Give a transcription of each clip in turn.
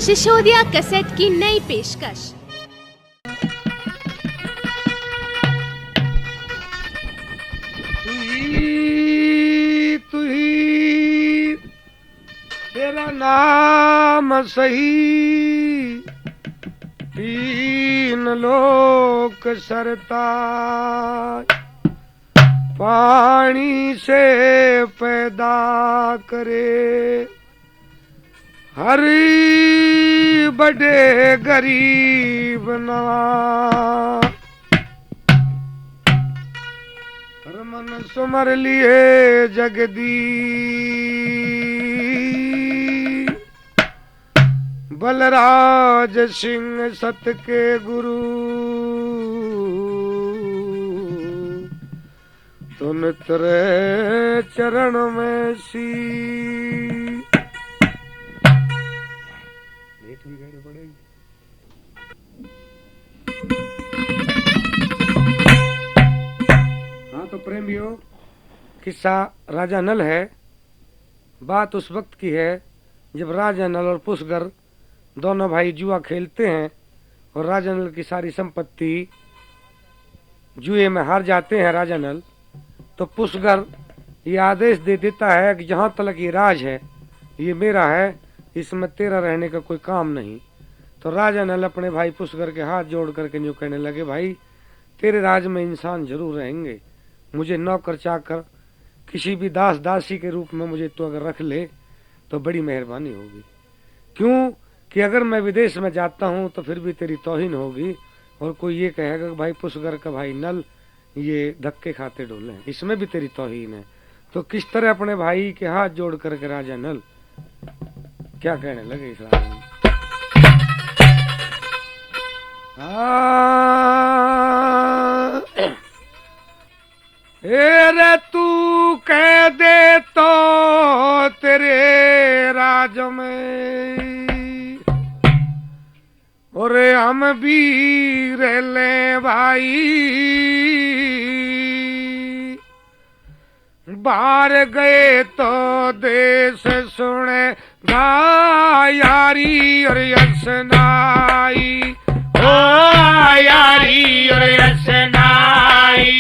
Sisodia cassette की नई पेशकश। तू ही तेरा नाम सही, तीन लोक सरताज, पानी से पैदा करे, हरी बड़े गरीब नवाज, मन सुमर लिए जगदी, बलराज सिंह सत के गुरु, तुम तेरे चरण में सी। पड़ेगी। हाँ तो प्रेमियों, किस्सा राजा नल है। बात उस वक्त की है जब राजा नल और पुष्कर दोनों भाई जुआ खेलते हैं और राजा नल की सारी संपत्ति जुए में हार जाते हैं। राजा नल तो पुष्कर ये आदेश दे देता है कि जहाँ तक ये राज है ये मेरा है, इसमें तेरा रहने का कोई काम नहीं। तो राजा नल अपने भाई पुष्कर के हाथ जोड़ करके यूँ कहने लगे, भाई तेरे राज में इंसान जरूर रहेंगे, मुझे नौकर चाकर किसी भी दास दासी के रूप में मुझे तो अगर रख ले तो बड़ी मेहरबानी होगी। क्यों कि अगर मैं विदेश में जाता हूँ तो फिर भी तेरी तौहीन होगी और कोई ये कहेगा कि भाई पुष्कर का भाई नल ये धक्के खाते डोले, इसमें भी तेरी तौहीन है। तो किस तरह अपने भाई के हाथ जोड़ करके राजा नल क्या कहने लगे इस राजा में, रे तू कह दे तो तेरे राज में और हम भी रह ले भाई, बाहर गए तो देश सुने यारी और यसनाई, ओ यारी और यसनाई।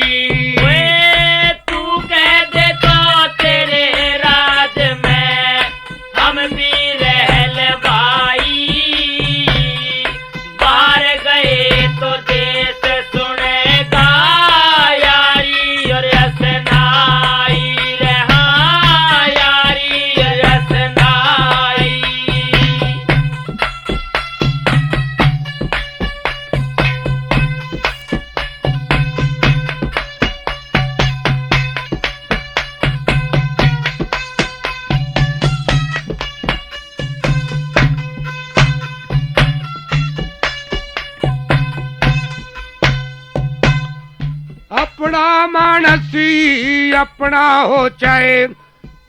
अपना मानसी अपना हो चाहे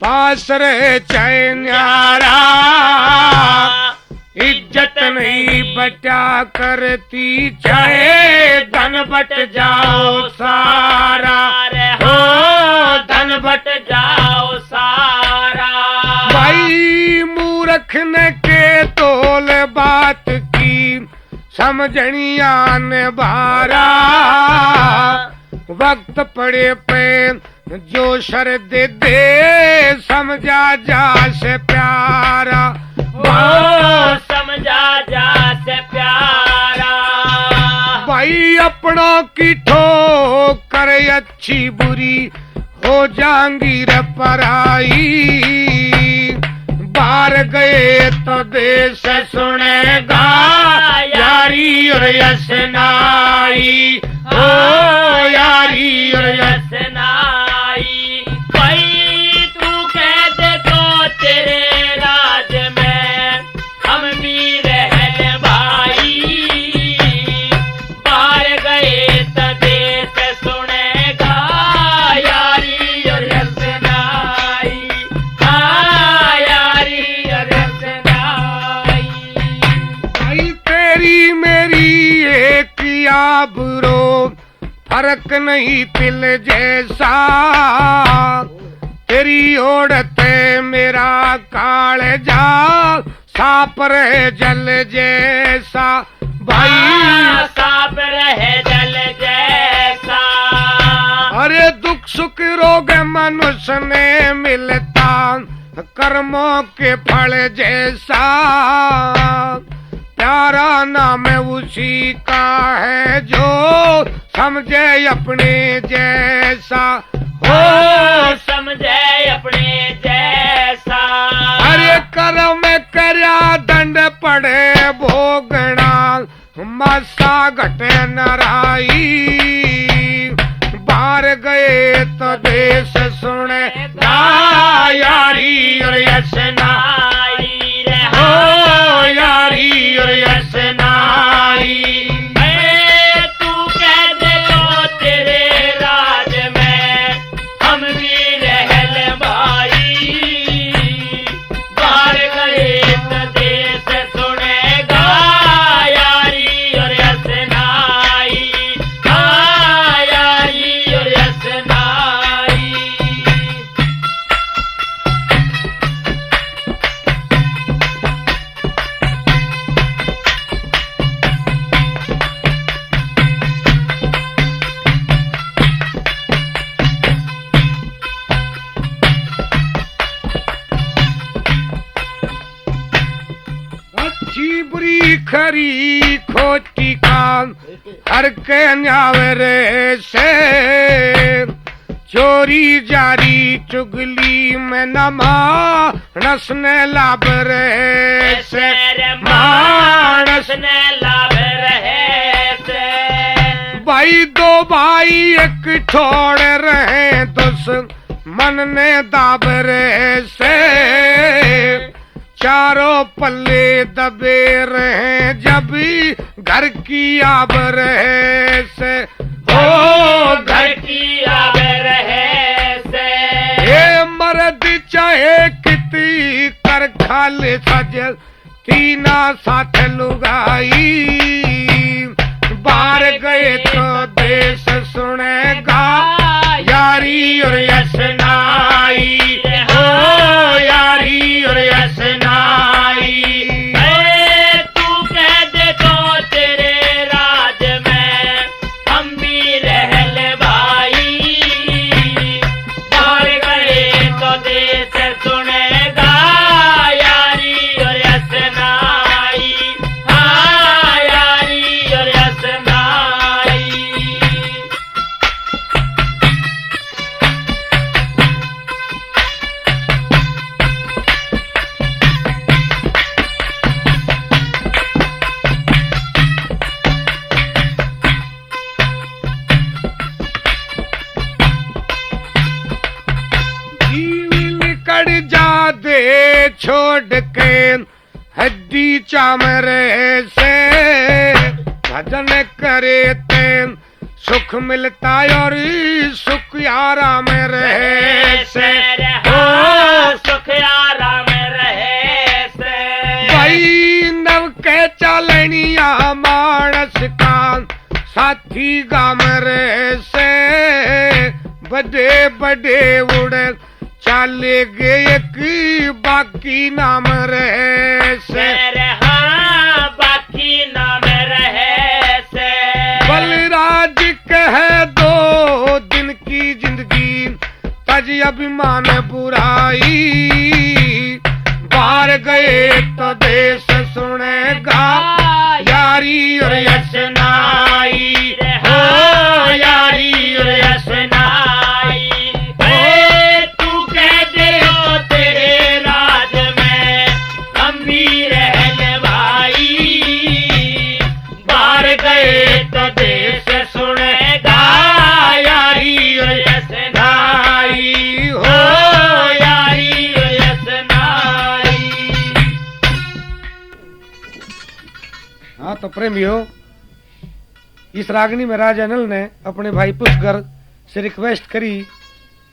पास रहे चाहे न्यारा, इज्जत नहीं बचा करती चाहे धन बट जाओ सारा, हो धन बट जाओ सारा। भाई मूर्ख ने के तोल बात की समझनिया ने बारा, वक्त पड़े पे जो शर दे दे समझा जा से प्यारा, वो समझा जा से प्यारा। भाई अपनों की ठोकर अच्छी बुरी हो जांगीर पराई, बाहर गए तो देश सुनेगा यारी और यसनाई, ओ यारी और यसनाई। भाई तू कह दे तो तेरे राज में हम भी रह भाई, बाहर गए तो देश सुनेगा यारी और यसनाई, हाँ यारी और यसनाई। भाई तेरी मेरी एक आबरो फर्क नहीं तिल जैसा, तेरी ओढ़ते मेरा काल जा साप रहे जल जैसा भाई, साप रहे जल जैसा। अरे दुख सुख रोग मनुष्य में मिलता कर्मों के फल जैसा, प्यारा नाम उसी का है जो समझे अपने जैसा हो, समझे अपने जैसा। अरे कर्म कर्या दंड पड़े भोगना, मसा घटे नराई, बाहर गए तो देश सुने यारी और यसनाई रे हो, यारी और यसनाई। तू कह दे तो तेरे राज में हम भी रहल भाई, बाहर गए तो देश सुनेगा यारी और यसनाई, हाँ यारी और यसनाई। अच्छी बुरी खरी खोटी काम हर के न्यावरे से, चोरी जारी चुगली में नमा नसने लाभ रहे से, मानस ने लाभ रहे से। भाई दो भाई एक ठोड़ रहे दुस मन ने दाब रहे से, चारों पल्ले दबे रहे जब भी घर की आब रहे से, ओ घर की आब रहे से। ये मर्द चाहे कितनी कर खाले सज तीना साथ लुगाई, बाहर गए तो देश सुनेगा यारी और यसनाई हो, यारी और यसनाई। तू कह दे तो तेरे राज में हम भी रहल भाई, बाहर गए तो देश सुनेगा यारी और यसनाई, हाँ यारी और यसनाई। जीवन कड़ जा दे छोड़ के हड्डी चामरे से, भजन करे ते सुख मिलता और सुख आराम रहे से, हो सुख आराम रहे से। भाई नव के चलनिया मानस का साथी गाम रहे से, बड़े बड़े उड़े चाले गे एक बाकी नाम रहे से, हाँ बाकी नाम रहे से। बलराज कह दो दिन की जिंदगी तज अभिमान बुराई, बाहर गए तो देश सुनेगा यारी और यसनाई हो, यारी और यसनाई। तू कह दे हो तेरे राज में हम भी रहल भाई, बाहर गए तो देश सुनेगा यारी और यसनाई हो, यारी और यसनाई। हाँ तो प्रेमियों, इस रागनी में राजा नल ने अपने भाई पुष्कर से रिक्वेस्ट करी,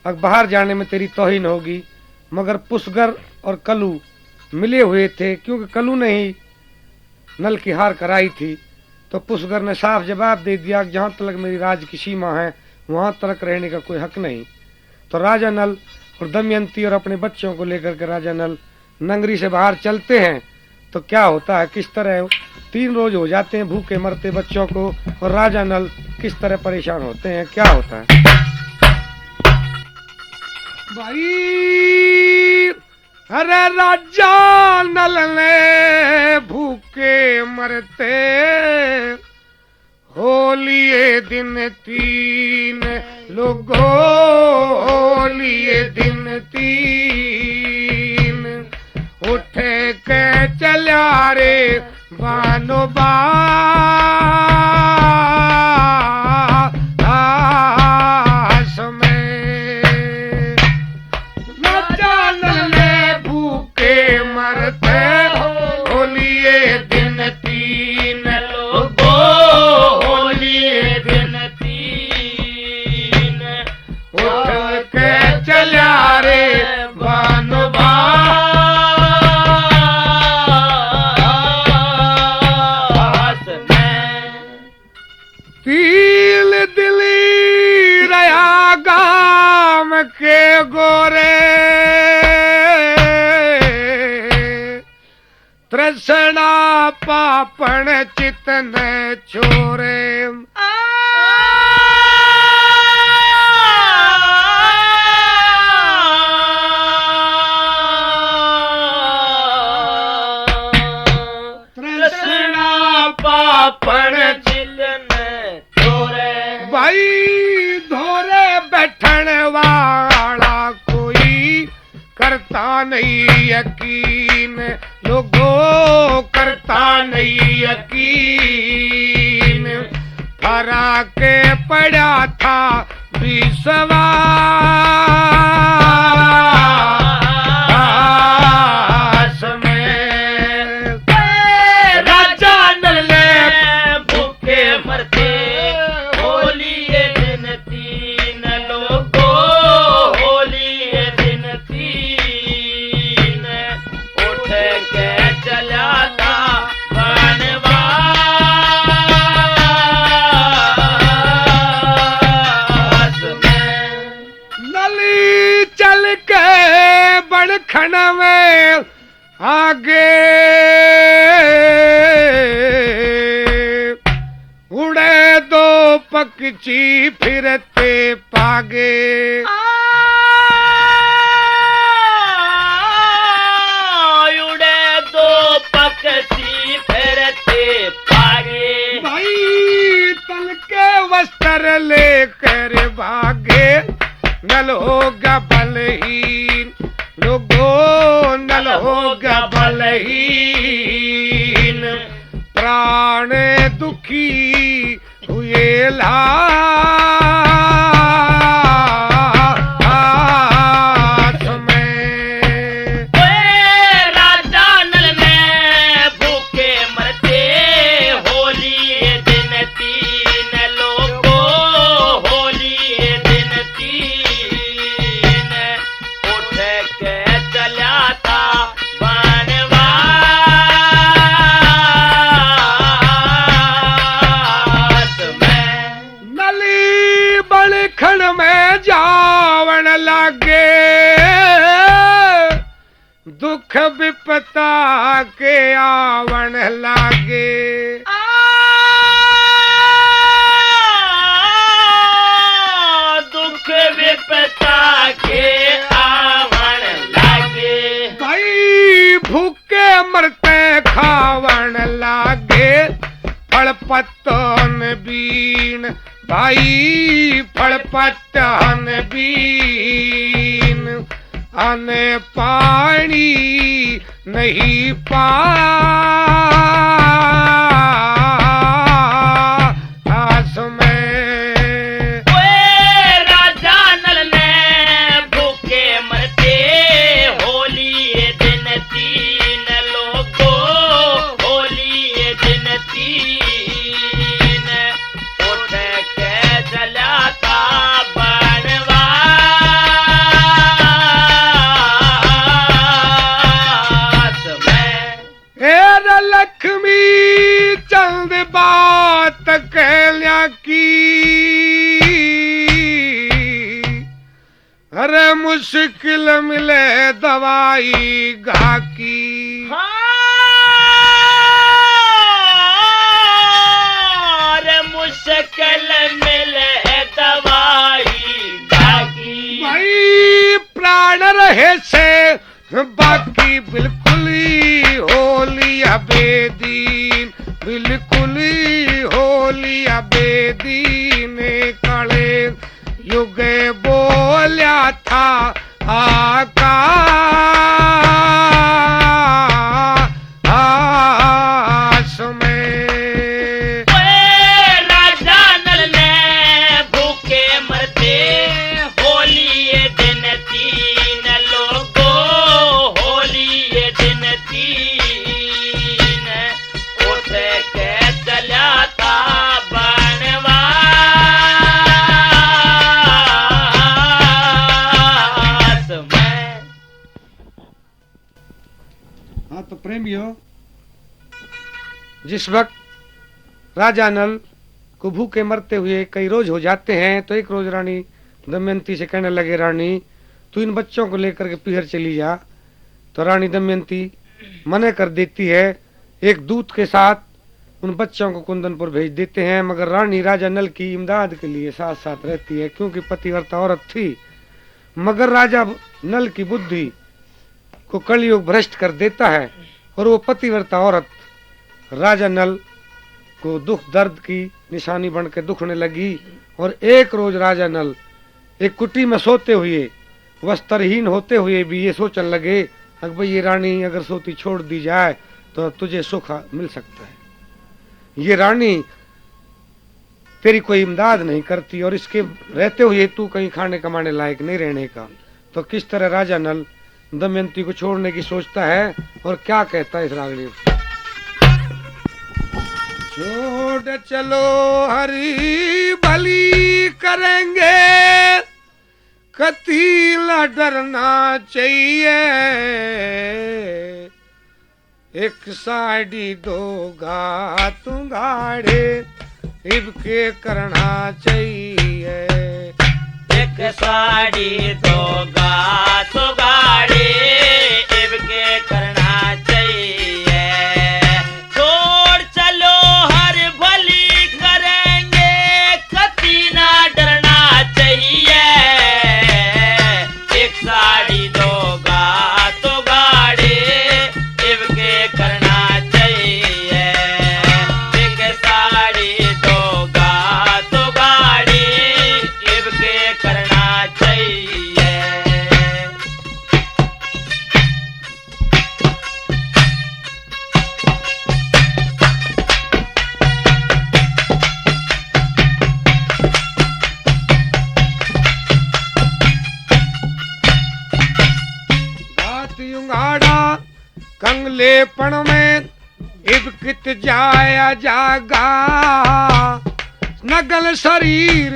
अब बाहर जाने में तेरी तौहीन होगी, मगर पुष्कर और कलू मिले हुए थे, क्योंकि कलू ने ही नल की हार कराई थी। तो पुष्कर ने साफ जवाब दे दिया कि जहाँ तक मेरी राज की सीमा है वहाँ तक रहने का कोई हक नहीं। तो राजा नल और दमयंती और अपने बच्चों को लेकर के राजा नल नगरी से बाहर चलते हैं। तो क्या होता है, किस तरह 3 रोज हो जाते हैं भूखे मरते बच्चों को, और राजा नल किस तरह परेशान होते हैं, क्या होता है भाई। अरे राजा नल ने भूखे मरते होलिए दिन 3 लोगों, होलिए दिन 3 उठे के चला रे बानो बास में। राजा नल ने भूखे मरते होलिए दिन 3 लोगों, होलिए दिन 3 उठ के चला रे बानो बास में। तिल दिली रहा गाम के गोरे, तृष्णा पापण चितन छोरे। तृष्णा पापण चिलन छोरे। भाई धोरे बैठन वाला कोई करता नहीं यकीन, लोगों करता नहीं यकीन। फरा के पड़ा था विश्वास में। राजा नल ने भूखे मरते होलिए दिन 3 लोगों, होलिए दिन 3 उठ के चला था वनवास में। नली चल के बड़खन में आगे उड़े 2 पक्षी फिरते पागे। उड़े 2 पक्षी फिरते पागे। भाई तल के वस्त्र लेकर भागे, नल होगा बलहीन, लोगों नल होगा बलहीन। प्राण दुखी हुए लाश में। राजा नल में भूखे मरते होलिए दिन 3 लोगों, होलिए दिन 3 उठ के चला था वनवास में। नली बड़खण में जावण लागे, दुख विपता के आवण लागे। दुख विपता के आवण लागे। भाई भूखे मरते खावण लागे, फल पत्तन बीन, भाई फल पत्तन बीन। आने पानी नहीं पास में। राजा नल ने भूखे मरते होलिए दिन 3 लोगों, होलिए दिन 3 उठ के चला था वनवास में। लक्ष्मी चंद बात कहल्या की, अरे मुश्किल मिले दवाई घा की। हाँ बेदीन बिल्कुल ही होलिया बेदीन काले युग बोलिया था आकाश में। राजा नल ने भूखे मरते होली ये दिन तीन लोगों होली ये दिन तीन उठ के चला था बनवास में। हाँ तो प्रेमियों, जिस वक्त राजा नल को भूखे मरते हुए कई रोज हो जाते हैं तो एक रोज रानी दमयंती से कहने लगे, रानी तू इन बच्चों को लेकर के पीहर चली जा। तो रानी दमयंती मना कर देती है। एक दूत के साथ उन बच्चों को कुंदनपुर भेज देते हैं, मगर रानी राजा नल की इमदाद के लिए साथ साथ रहती है क्योंकि पतिव्रता औरत थी। मगर राजा नल की बुद्धि को कलयुग भ्रष्ट कर देता है और वो पतिव्रता औरत राजा नल को दुख दर्द की निशानी बन के दुखने लगी। और एक रोज राजा नल एक कुटी में सोते हुए वस्त्रहीन होते हुए भी ये सोचने लगे कि भाई ये रानी अगर सोती छोड़ दी जाए तो तुझे सुख मिल सकता है। ये रानी तेरी कोई इमदाद नहीं करती और इसके रहते हुए तू कहीं खाने कमाने लायक नहीं रहने का। तो किस तरह राजा नल दमयंती को छोड़ने की सोचता है और क्या कहता है इस रागनी में। छोड़ चलो हरी भली करेंगे कती न डरना चाहिए एक साड़ी दो घात गाड़े इबके करना चाहिए एक साड़ी दो गात गाड़ी इबके करना चाहिए। छोड़ चलो हर भली करेंगे कती ना डरना चाहिए एक साड़ी दो गात गाड़ी इबके करना चाहिए एक साड़ी दो गात गाड़ी इबके करना चाहिए। घात युंगाड़ा कंगलेपण में इबकित जाया जागा नगल शरीर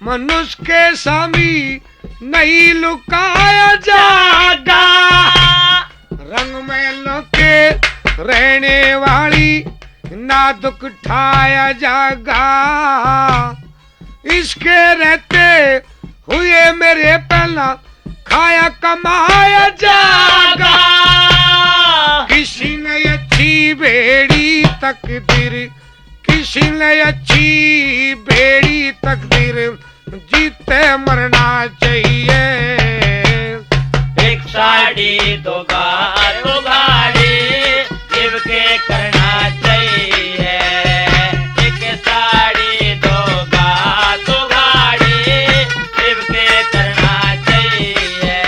मनुष्य के सामी नहीं लुकाया जागा रंग में लुके रहने वाली ना दुख ठाया जागा इसके रहते हुए मेरे पहला खाया कमाया जागा किसी ने अच्छी बेड़ी तकदीर किसी ने अच्छी बेड़ी तकदीर जीते मरना चाहिए एक साड़ी दो गाड़ी इबके करना चाहिए एक साड़ी दो गाड़ी इबके करना चाहिए।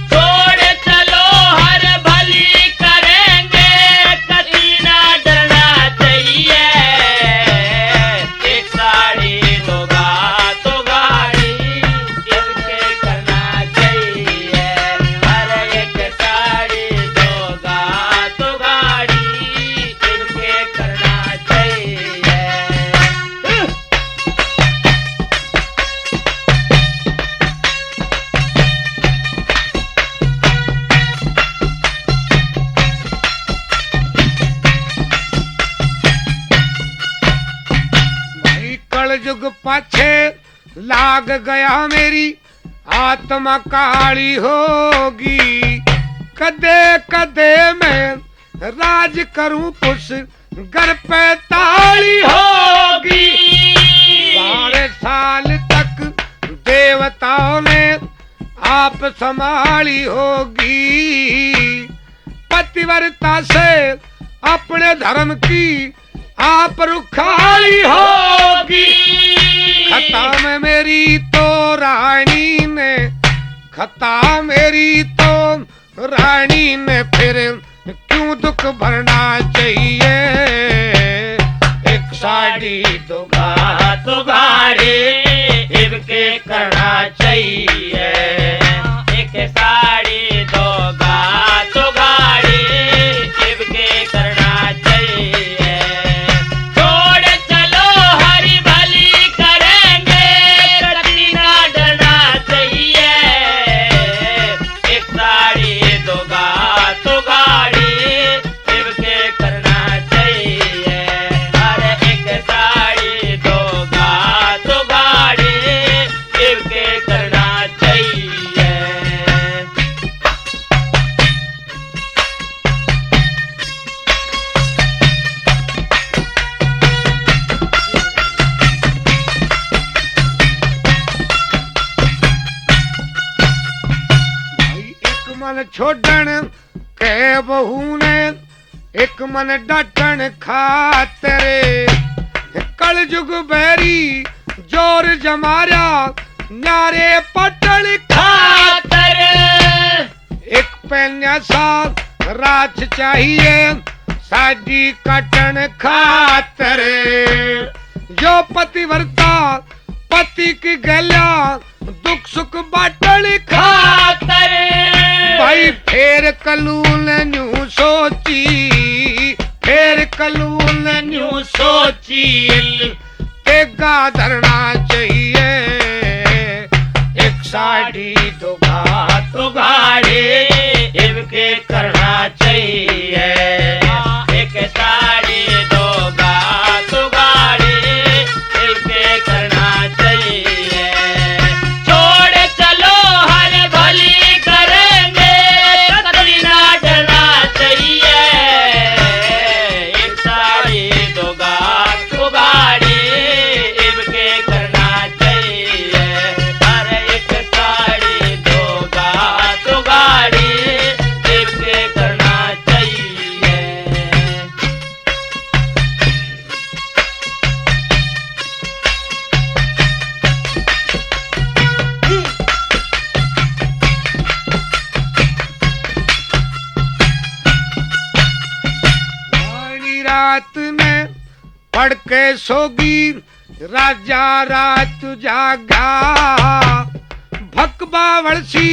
छोड़ चलो हर भली करेंगे कती ना डरना चाहिए एक साड़ी दो गाड़ी इबके करना चाहिए हर एक साड़ी दो गाड़ी इबके करना चाहिए। भाई कलयुग पाछे लाग गया मेरी आत्मा काली होगी कदे कदे मैं राज करूं पुष घर पे ताली होगी 12 साल तक देवताओं ने आप संभाली होगी पतिव्रता से अपने धर्म की आप रुखाली होगी। खता में मेरी तो रानी ने, खता मेरी तो रानी ने, फिर क्यों दुख भरना चाहिए। एक साड़ी दो गाड़ी इनके करना चाहिए। एक साड़ी दो गाड़ी इनके करना चाहिए। छोड़ चलो हरी भली करेंगे, कभी ना डरना चाहिए। एक साड़ी दो गाड़ी इनके करना चाहिए। अरे एक साड़ी दो गाड़ी इनके करना चाहिए। भाई एक मन छोड़न के बहू ने, एक मन डांटन खातरे। कल जुग बैरी जोर जमारा, न्यारे पटल खातर एक पैन्या सा राज चाहिए, शादी कटन खातर। जो पतिव्रता पति की गला, दुख सुख बाटल खातर भाई फेर कलून न्यू सोची, फेर कलून न्यू यूं सोची तेगा धरना चाहिए। एक साड़ी दो गाड़ी इनके करना चाहिए। एक साड़ी दो गाड़ी इनके करना चाहिए। छोड़ चलो हर भली करेंगे, कभी ना डरना चाहिए। एक साड़ी दो गाड़ी इनके करना चाहिए। अरे एक साड़ी दो गाड़ी इनके करना चाहिए। रानी रात में पढ़ के सोगी, राजा रात जागा। भक बावड़सी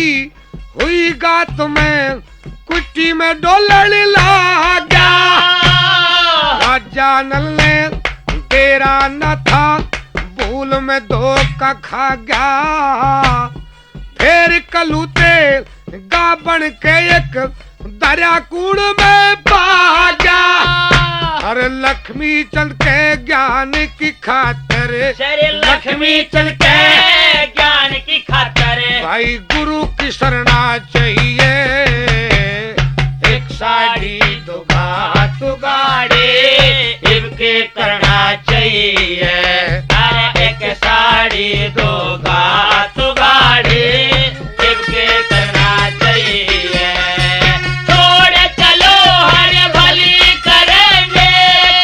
हुई गात में, कुटी में डोलर लागा। राजा नल ने तेरा न था, भूल में धोखा खा गया। फिर कलूते गा बन के एक दरिया कूड़ में पा गया। हर लक्ष्मी चंद के ज्ञान की खातिर, श्री लक्ष्मी चंद के ज्ञान की खातर भाई गुरु की शरणा चाहिए। एक साड़ी दो गाड़ी इनके करना चाहिए। अरे एक साड़ी दो गाड़ी इनके करना चाहिए। छोड़ चलो हर भली करेंगे,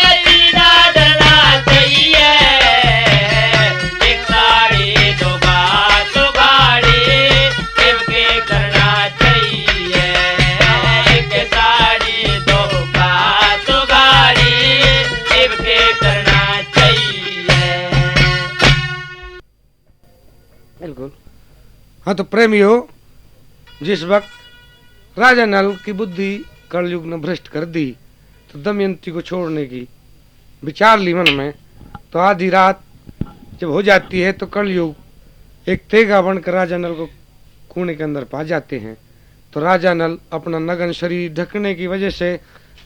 कभी ना डरना चाहिए। एक साड़ी दो गाड़ी इनके करना चाहिए। एक साड़ी दो गाड़ी इनके करना चाहिए। बिल्कुल। हाँ तो प्रेमियों, जिस वक्त राजा नल की बुद्धि कलयुग ने भ्रष्ट कर दी, तो दमयंती को छोड़ने की विचार ली मन में। तो आधी रात जब हो जाती है तो कलयुग एक तेगा बनकर राजा नल को कुएं के अंदर पा जाते हैं। तो राजा नल अपना नग्न शरीर ढकने की वजह से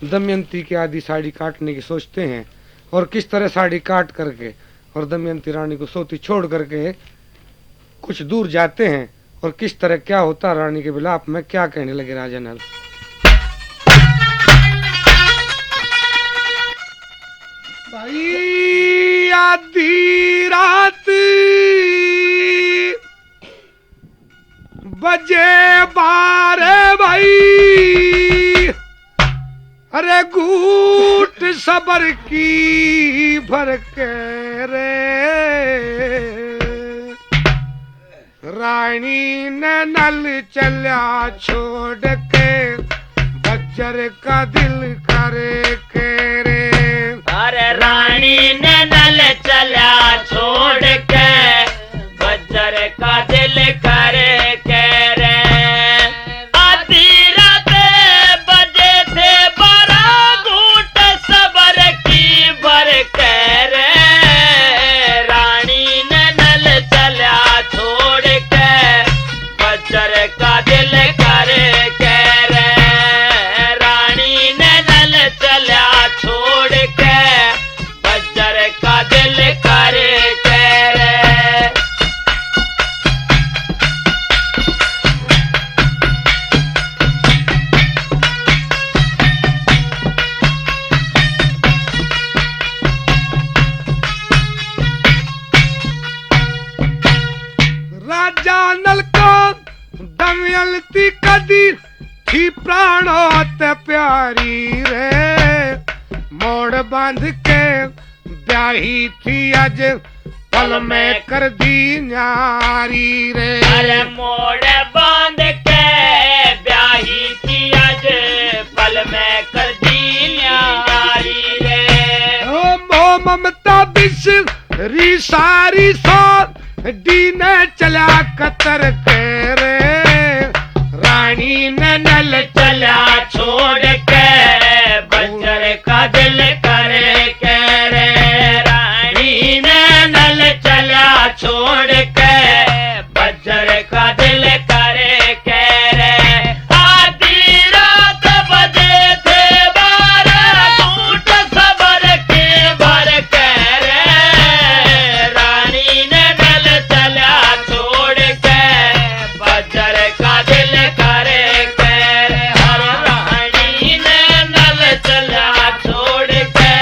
दमयंती की आधी साड़ी काटने की सोचते हैं, और किस तरह साड़ी काट करके और दमयंती रानी को सोती छोड़ करके कुछ दूर जाते हैं, और किस तरह क्या होता रानी के विलाप में क्या कहने लगे राजा नल। भाई आधी रात बजे 12 भाई, अरे गू सबर की भर के रे रानी ने नल चला छोड़ के बच्चर का दिल करे के रे। अरे रानी ने नल चला छोड़ के बज्जर का दिल करे के रे। आधी रात बजे थे 12 घूंट सबर की भर के रे रानी ने नल चला छोड़ के बज्जर का दिल करे के रे। रानी ने नल चला छोड़ के बज्जर का दिल करे के रे। राजा नल को दमयंती कदी थी प्राणों ते प्यारी रे मोड़ बांध के ब्याही थी अज पल में कर दी न्यारी रे। अरे मोड़ बांध के ब्याही थी आज पल में कर दी न्यारी रे। ओ मोह ममता बिस री सारी साथ दीने चला कतर के रे रानी ने नल चला छोड़ के बज्जर का दिल करे के रे। रानी ने नल चला छोड़ के बज्जर का दिल करे के रे। आधी रात बजे थे 12 घूंट सबर के भर के रे रानी ने नल चला छोड़ के बज्जर का दिल करे के रे। हर रानी ने नल चला छोड़ के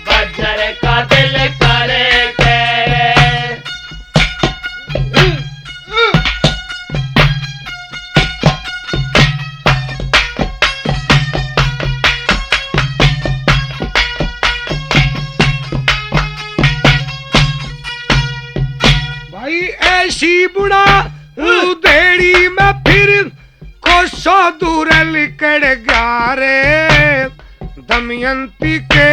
बज्जर का दिल करे के रे। भाई ऐसी बुढ़ा उधेड़ी में फिर कोसों दूर लिकड़ गया रे दमयंती के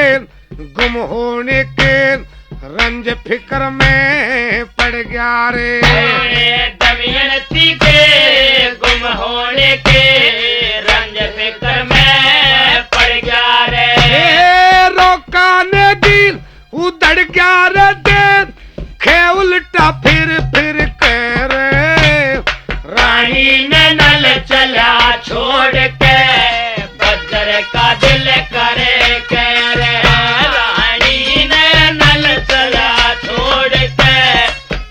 गुम होने के रंज फिक्र में पड़ गया रे। दमयंती के गुम होने के रंज फिक्र में पड़ गया रे। रोकाने की उधड़ गया रे दे खे उल्टा फिर के रे रानी ने नल चला छोड़ के बज्जर का दिल करे के रे। रानी ने नल चला छोड़ के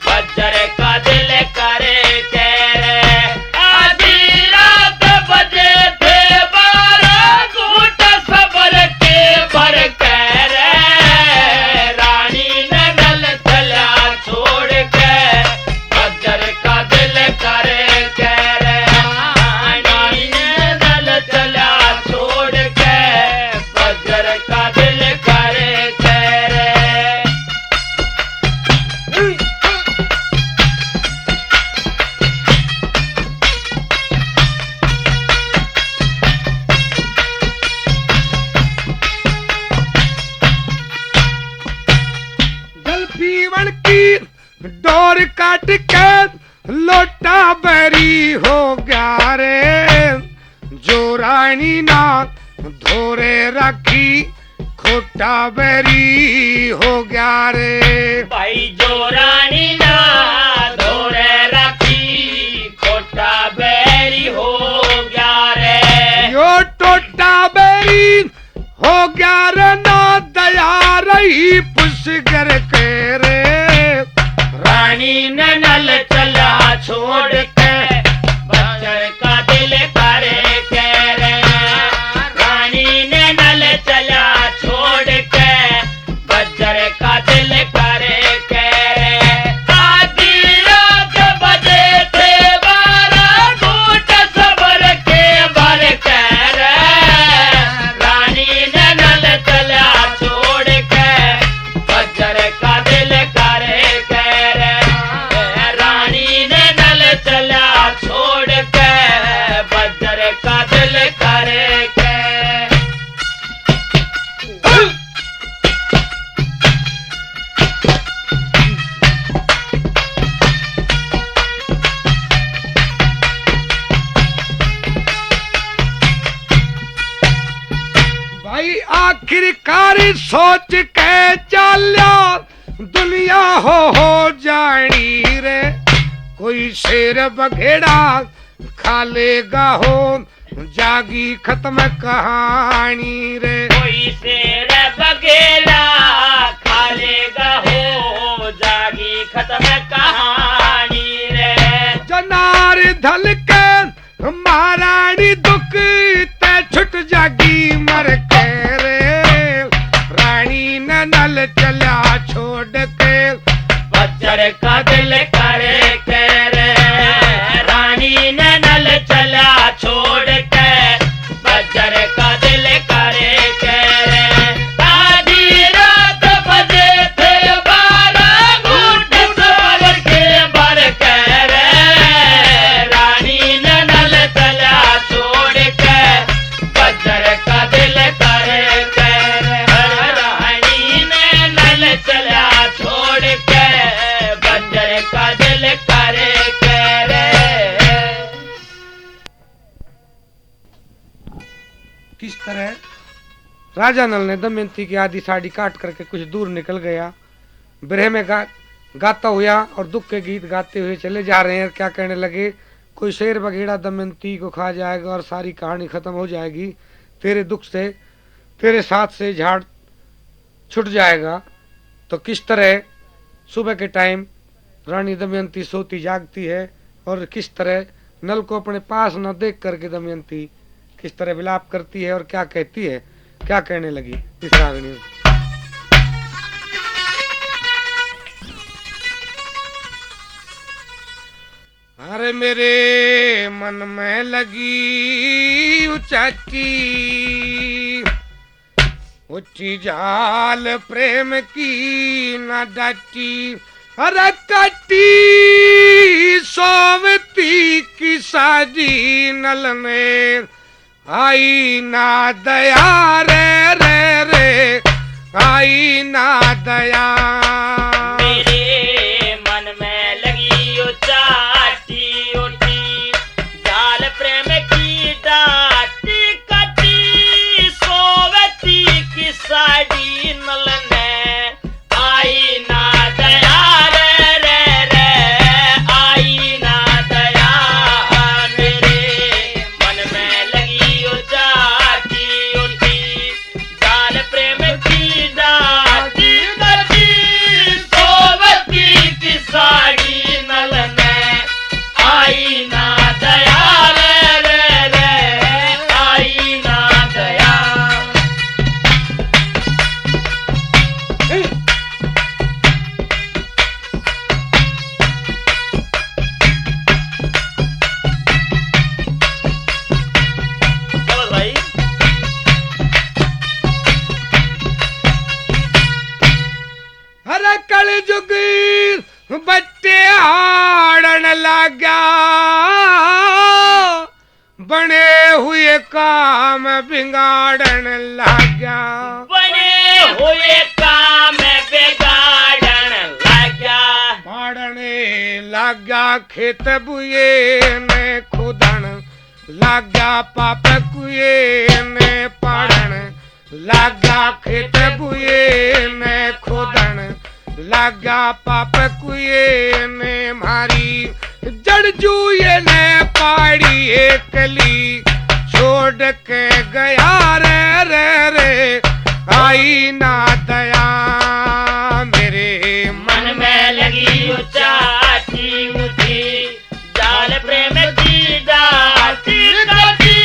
बज्जर का दिल करे के रे। आधी रात बजे थे 12 घूंट सबर के भर के रे रानी ने नल चला छोड़ के बज्जर का दिल करे के रे। रानी ने नल चला छोड़ के बज्जर का दिल करे के रे। जल पीवण की डोर काट के लोटा बरी हो गया रे जो रानी ना धोरे रखी खोटा बरी हो गया रे। भाई जो रानी ना धोरे रखी खोटा बैरी हो गया रे। यो टोटा बेरी हो गया रे ना दया रही पुष्कर के रे रानी ने नल चला छोड़ के बज्जर का दिल करे के रे। रानी ने नल चला छोड़ के बज्जर का दिल करे के रे। आधी रात बजे थे 12 घूंट सबर के भर के रे रानी ने नल चला मारी सोच के चाल्या दुनिया हो जानी रे, कोई शेर बघेड़ा खा लेगा हो जागी खत्म कहानी रे, कोई शेर बघेड़ा खा लेगा हो जागी खत्म कहानी रे। जनार धल के महारानी दुख ते छुट जागी मर के रे, रानी ने नल चला छोड़ के बच्चर का दिल करे के रे, रानी ने नल चला छोड़ के बच्चर का दिल करे के रे। आधी रात बजे थे 12 घूंट सबर के भर के रे, रानी ने नल चला छोड़ के बच्चर का दिल करे के रे, रानी ने नल चला छोड़ के बच्चर का दिल करे के रे। किस तरह राजा नल ने दमयंती की आधी साड़ी काट करके कुछ दूर निकल गया, बिरह में गाता हुआ और दुख के गीत गाते हुए चले जा रहे हैं। क्या कहने लगे, कोई शेर बघेड़ा दमयंती को खा जाएगा और सारी कहानी खत्म हो जाएगी, तेरे दुख से तेरे साथ से झाड़ छूट जाएगा। तो किस तरह सुबह के टाइम रानी दमयंती सोती जागती है और किस तरह नल को अपने पास न देख करके दमयंती किस तरह विलाप करती है और क्या कहती है, क्या कहने लगी इस रागनी में। अरे मेरे मन में लगी उचाची उच्ची जाल प्रेम की न डाटी, अरे कटी सोवती की साजी नल में आई ना दया रे रे रे, आई ना दया। मेरे मन में लगी उचाटी उठी जाल प्रेम की डाटी, कटी सोवती की साड़ी नल ने आई ना दया रे रे रे, आई ना दया। मेरे मन में लगी उचाटी उठी जाल प्रेम की डाटी, कटी सोवती की साड़ी नल ने आई ना दया रे रे रे, आई ना दया। चलो भाई, अरे कल जुगी बच्चे हाड़न लगा, बने हुए काम बिगाड़न लगा, बने हुए काम बिगाड़न लगा, पाड़ने लगा खेत बुए ने खुदन लगा, पाप कुए ने पाड़न लगा, खेत बुए ने खुदन लगा, पाप कुए ने मारी, जड़ जुए ने पाड़ी एकली छोड़ के गया रे रे रे, आई ना दया। मेरे मन में लगी उचाटी उठी जाल प्रेम की डाटी, कटी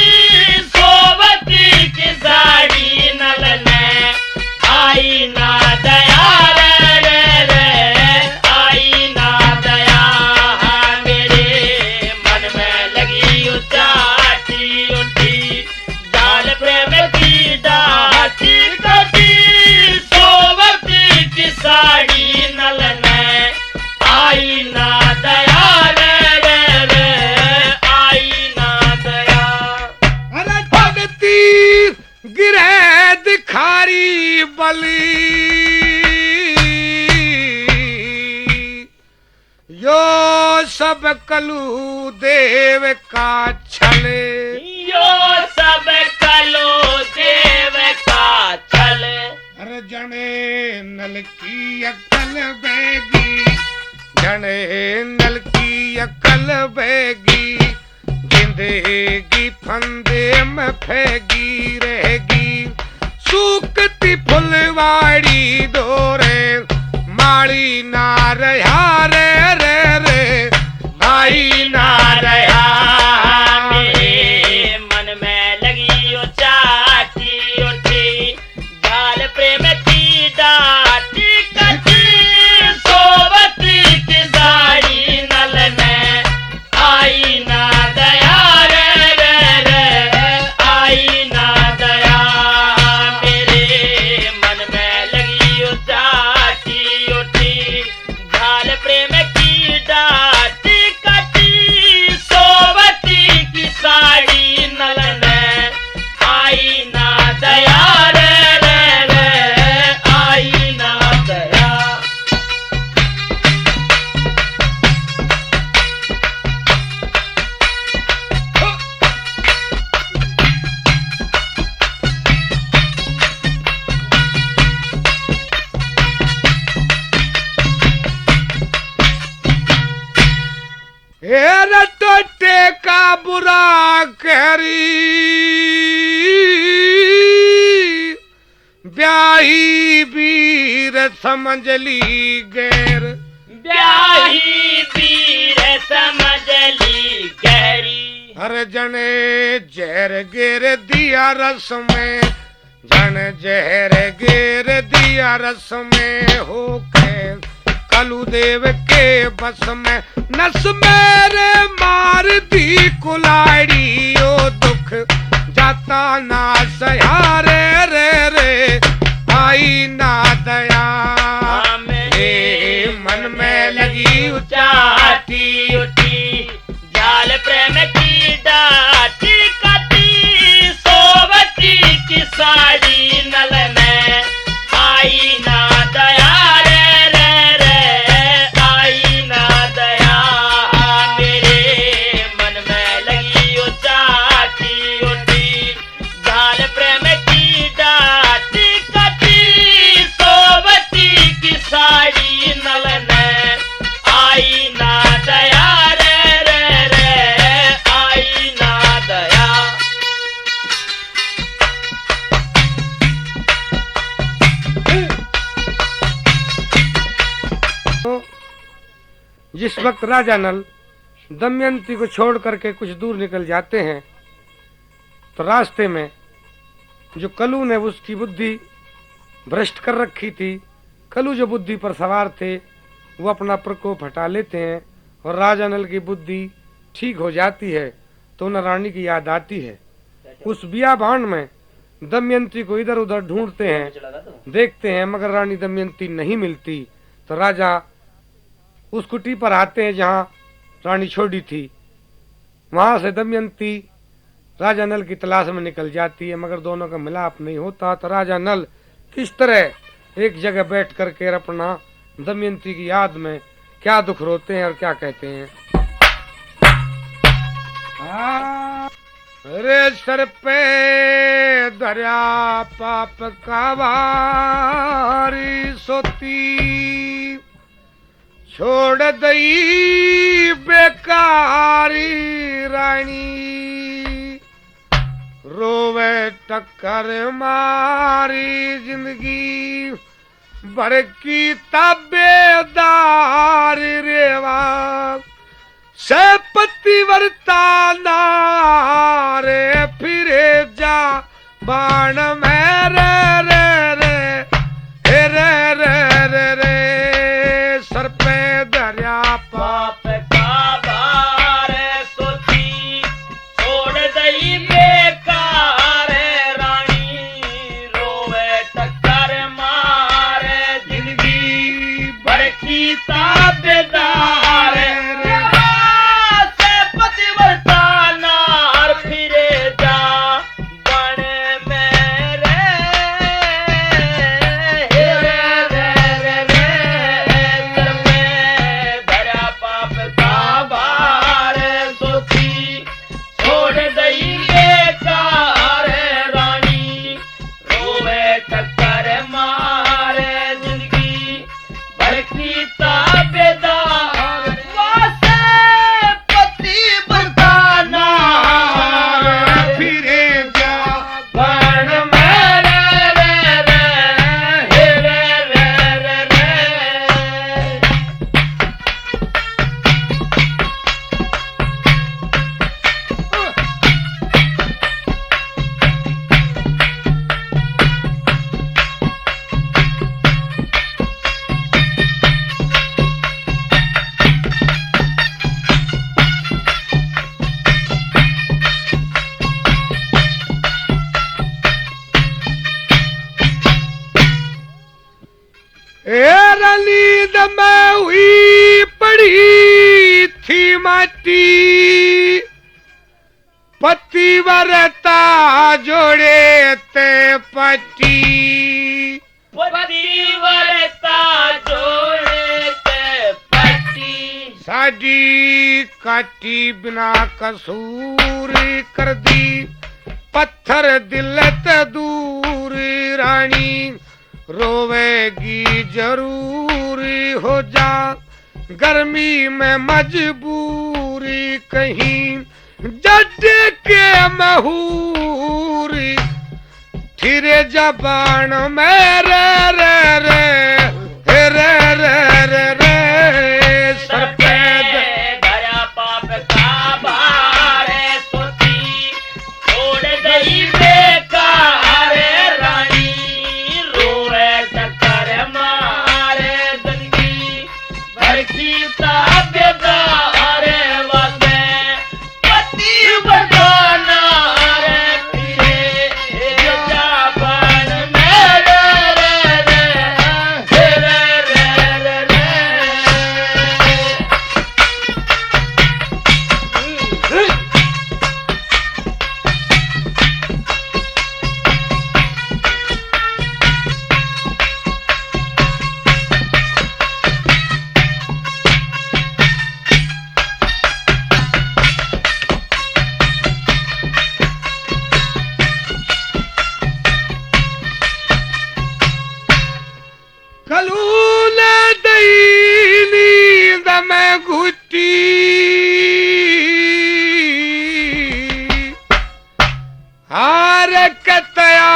सोवती की साड़ी नल ने आई ना दया रे रे रे, आई ना दया। मेरे मन में लगी उचाटी उठी जाल प्रेम की डाटी, कटी सोवती की साड़ी नल ने आई ना दया रे रे रे, आई ना दया। अरे भगती गिरे दिखारी बली, यो सब कलू देव का छले, यो सब कलो देव का छल, जने नल की अकल बेगी, जने नल की अकल बेगी, जिंदगी फंदे में फेगी रहेगी। सूखती फुलवाड़ी दोरे माड़ी ना रहा रे रे रे, आई ना रहा। मेरे मन में लगी ओ चाटी उठी, जाल प्रेम की डाटी कटी, सोवती की साड़ी नल में आई ना दया रे रे रे, आई ना दया। मेरे मन में लगी ओ चाटी उठी, जाल प्रेम की डाटी कटी, सोवती की साड़ी नल में आई ना दया रे रे रे, आई ना दया। हेर टोटे का बुरा करी, ब्याही वीर समझ ली गैर, ब्याही वीर समझ ली गहरी। हर जने जहर गिर दिया रस में, जन जहर गिर दिया रस में, होके कलू देव के बस में, नस मेरे मार दी कुलाड़ी, ओ दुख जाता ना सहा रे रे रे, आई ना दया। मेरे मन में लगी चाटी उठी, जाल प्रेम की डाटी कटी, सोवती की साड़ी नल में आई ना दया रे रे रे, आई ना दया। मेरे मन में लगी ओ चाटी उठी, जाल प्रेम की डाटी कटी, सोवती की साड़ी नल में आई ना दया रे रे रे, आई ना दया। जिस वक्त राजा नल दमयंती को छोड़ करके कुछ दूर निकल जाते हैं, तो रास्ते में जो कलू ने उसकी बुद्धि भ्रष्ट कर रखी थी, कलू जो बुद्धि पर सवार थे, वो अपना प्रकोप हटा लेते हैं और राजा नल की बुद्धि ठीक हो जाती है। तो उन्हें रानी की याद आती है। उस बियाबान में दमयंती को इधर उधर ढूंढते हैं, देखते हैं, मगर रानी दमयंती नहीं मिलती। तो राजा उस कुटी पर आते हैं जहाँ रानी छोड़ी थी। वहां से दमयंती राजा नल की तलाश में निकल जाती है, मगर दोनों का मिलाप नहीं होता। तो राजा नल किस तरह एक जगह बैठ करके अपना दमयंती की याद में क्या दुख रोते हैं और क्या कहते हैं। अरे सर पे दरिया पाप का भारी सोती, छोड़ दई बेकारी रानी, रोवे टक्कर मारी जिंदगी भर की तबेदार रेवा, से पतिव्रता नारे फिरे जा बाण में रे रे रे रे रे रे रे, सर पे दरिया पाप का भार सोची, छोड़ दई बेकार रानी, रोवे टक्कर मारे जिंदगी भर की ताबेदार रेवा, से पतिव्रता नार फिरे जा बन में रे रे रे रे, सर पे धरा पाप का भार सोची, छोड़ दई बेकार रानी, रोवे टक्कर मार नींद में हुई पड़ी थी माटी, पति वरता जोड़े ते पटी, पति वरता जोड़े ते पटी, साड़ी काटी बिना कसूर कर दी, पत्थर दिल ते दूर रानी, रोवेगी जरूर हो जा, गर्मी में मजबूरी कहीं जट के महूरी, फिरे जबान में रे रे रे रे रे रे रे सर पे धरा पाप का भार सोची, छोड़ दई बेकार रानी, रोए चक्कर मारे जिंदगी भर की ताबेदार वाले, पति बजाना रे फिरे जाबान में रे रे रे रे रे रे कलूल दई नींद में घुटी, हार कतया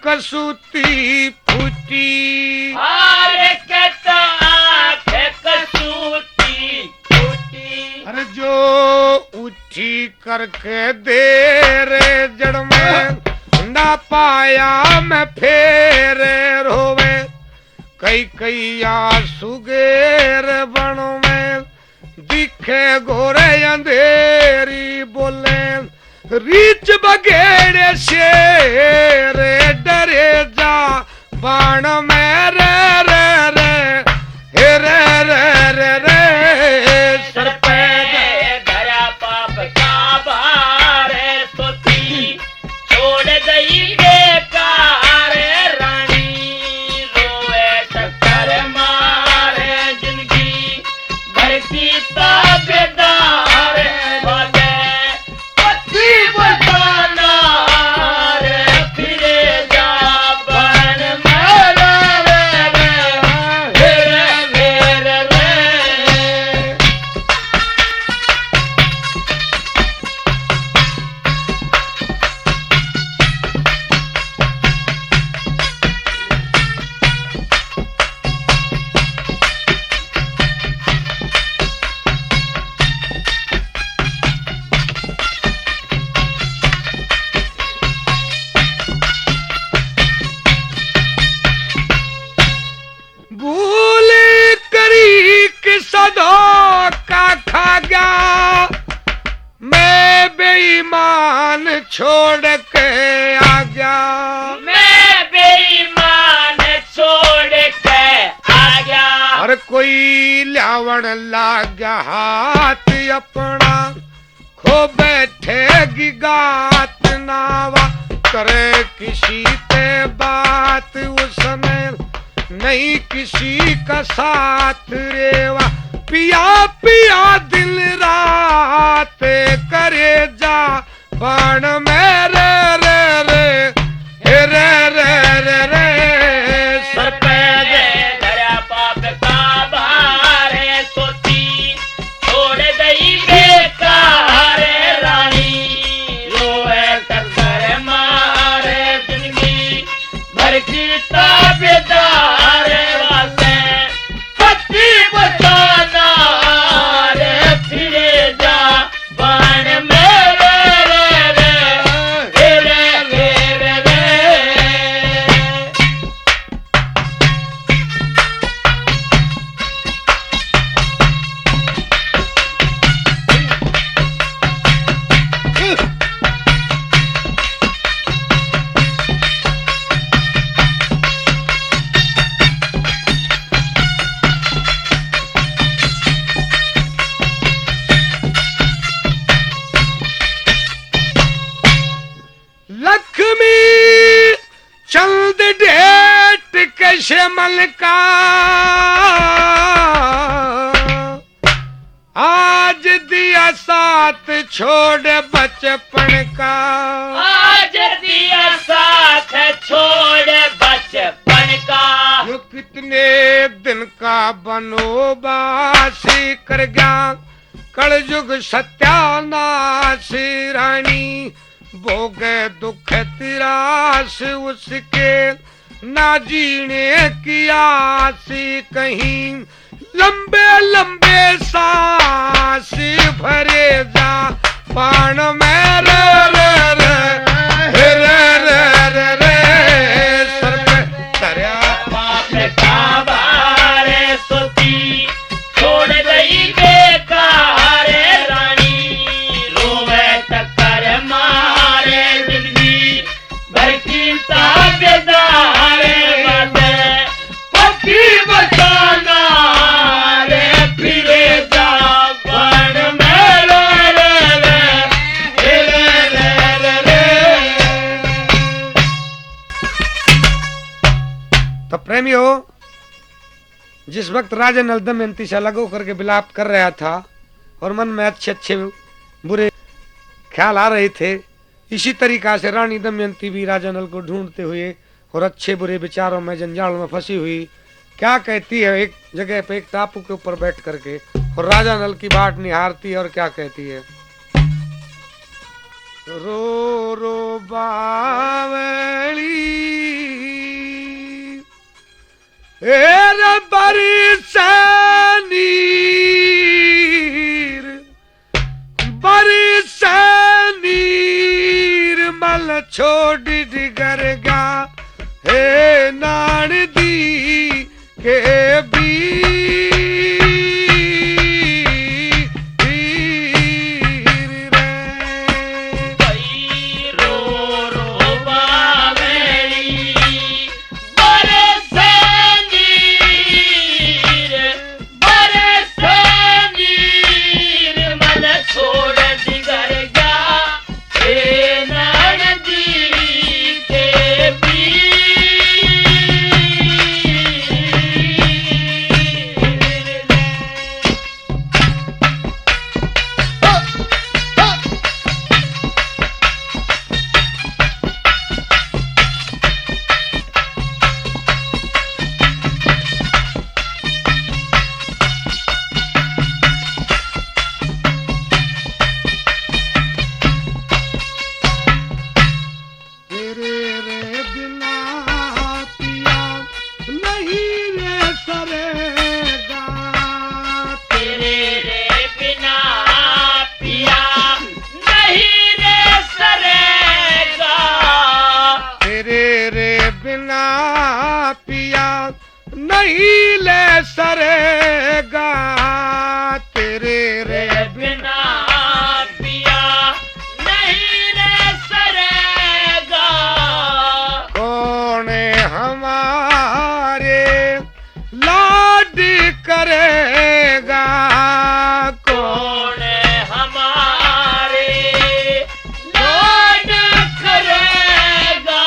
कसूती फूटी, हार कता आँख कसूती फूटी, अरे जो उठी करके देर जड़ में ना पाया मैं फेर रोवे, कई कई सुगेर बन में दिखे घोरे अंधेरी, बोले रीच बगेड़े शेर डरे जा बाण में रे रे रे रे रे रे रे सर पे धरा पाप का भार सोची, छोड़ दई बेकार रानी, रोए चक्कर मारे जिंदगी भर की ताबेदार वाले, पति बजाना रे फिरे जाबान में रे रे रे रे रे रे। भूल करी कि सदा का खा गया, मैं बेईमान छोड़ के आ गया, मैं बेईमान छोड़ के आ गया, हर कोई लावण लागा हाथ अपना, खो बैठेगी गात नावा, करे किसी ते बात उसने नहीं किसी का साथ रेवा, पिया पिया दिन रात करे जा बाण में रे रे रे रे रे रे रे सर पे धरा पाप का भार सोची, छोड़ दई बेकार रानी, रोए टक्कर मारे जिंदगी भर की ताबेदार वाले, पति बचाना रे फिरे जा बाण में रे रे रे रे रे रे रे। ऐसे मन का आज दिया साथ छोड़ बचपन का, आज दिया साथ छोड़ बचपन का। जो कितने दिन का बनोबासी कर गया कलयुग सत्यानाश, रानी भोगे दुख तिरास उसके ना जीने की आस, कहीं लंबे लंबे सांस भरे जा पान में रे रे रे रे रे रे रे सर पे तरया बाप का बारे सोती छोड़ गई बेकार, रानी रोवे टक्कर मारे जिंदगी भर की ताबेदार, पक्की बचाना रे फिरे जा बन में रे रे रे रे रे। तो प्रेमियों, जिस वक्त राजा नल दमयंती से अलग होकर के विलाप कर रहा था और मन में अच्छे अच्छे बुरे ख्याल आ रहे थे, इसी तरीका से रानी दमयंती भी राजा नल को ढूंढते हुए और अच्छे बुरे विचारों में जंजाल में फंसी हुई क्या कहती है एक जगह पे एक टापू के ऊपर बैठ करके और राजा नल की बाट निहारती है और क्या कहती है, रो रो बावली एर बरसानीर मल छोड़ डिगर गा हे नान दी के नहीं ले सरेगा तेरे रे बिना पिया नहीं ले सरेगा। कौन हमारे लाड करेगा, कौन हमारे लाड करेगा,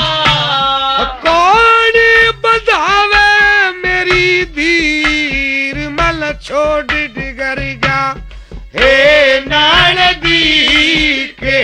कौन बधावे मेरी धीर मल छोड़ डिगरिगा हे नानदी के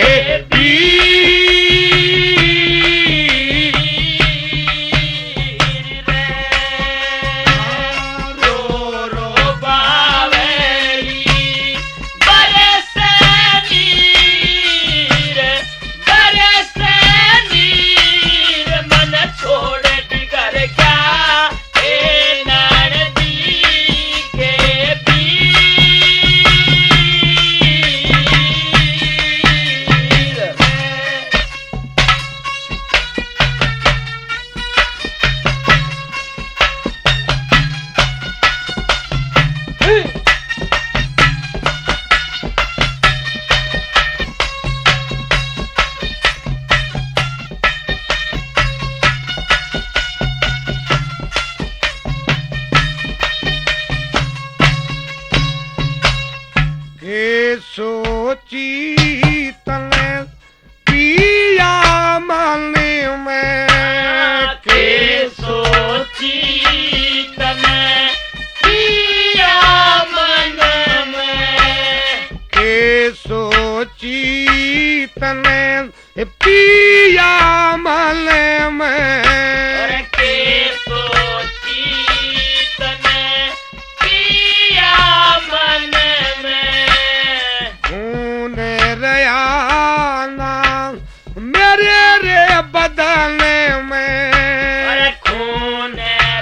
बदन में अरे खून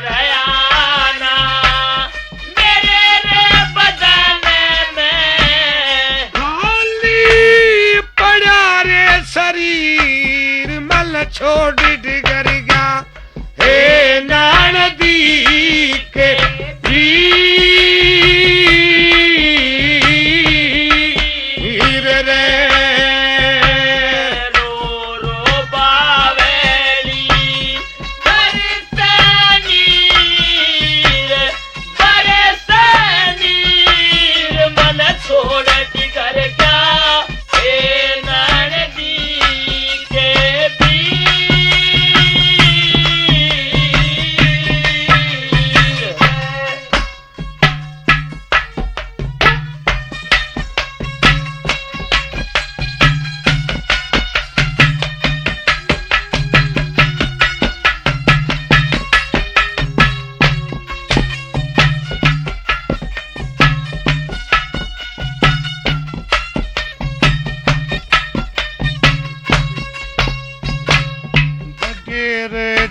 रयाना मेरे रे बदन में खाली पड़ा रे शरीर मल छोड़ डिगर गया हे नदी के वीर रे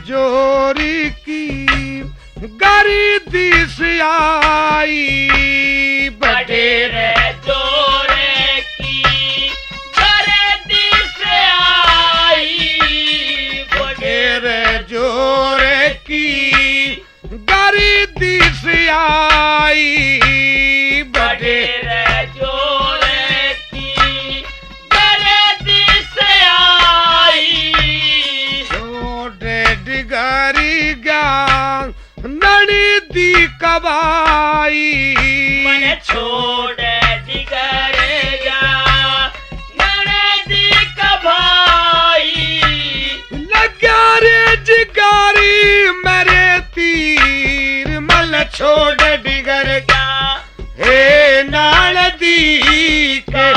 जोरी की गरी दिस आई बडेरे जोरे की गरे दिस आई बडेरे जोरे की गरी दिस आई बडेरे जोरे की गरे दिस आई डिगरी गा नड़ी दी कबाई मन छोड़ डिगरेगा नदी कबाई लगा रे जिगारी मेरे तीर मल छोड़ डिगर गा हे नदी के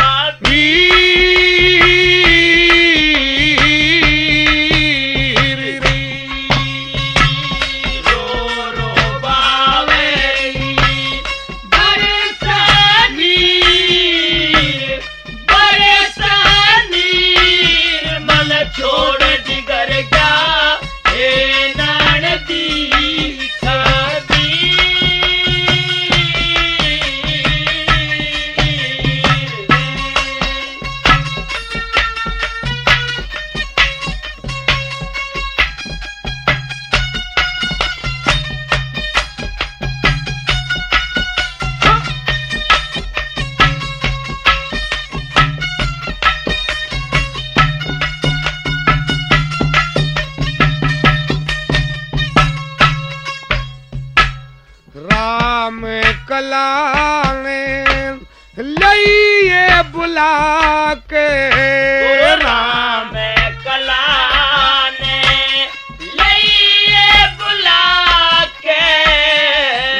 राम कला ने लइए बुला के राम कला ने लइए बुला के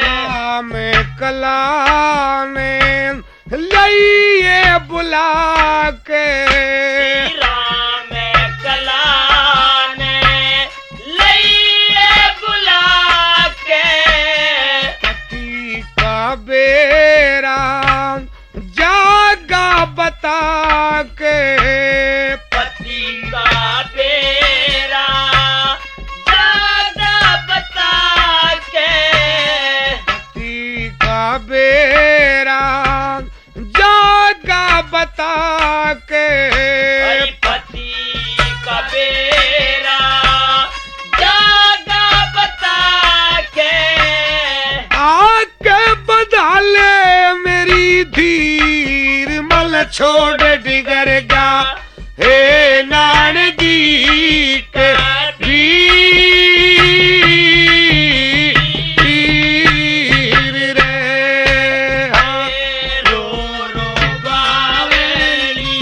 राम कला ने लइए बुला के राम कला ने लइए बुला के पति का बेरा जागा बता के पति का बेरा जागा बता के पति का बेरा जागा बता के अरे पति का बेरा जागा बता के आके बधा ले मेरी धीर मल छोड़ डिगर गा हे नानदी के वीर रे रो रो बावेली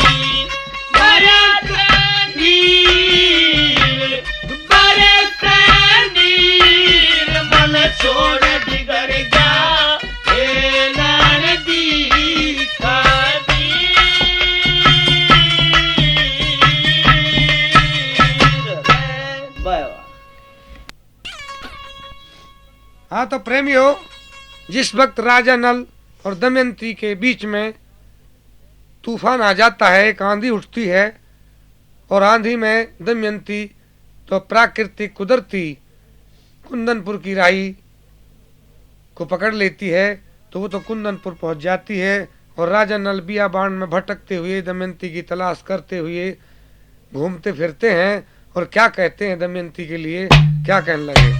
बरस नीर मन छोड़ दिगर जा हे नानदी का हाँ तो प्रेमियों, जिस वक्त राजा नल और दमयंती के बीच में तूफान आ जाता है, एक आंधी उठती है और आंधी में दमयंती तो प्राकृतिक कुदरती कुंदनपुर की राही को पकड़ लेती है, तो वो तो कुंदनपुर पहुंच जाती है और राजा नल बियाबान में भटकते हुए दमयंती की तलाश करते हुए घूमते फिरते हैं। और क्या कहते हैं दमयंती के लिए, क्या कहने लगे,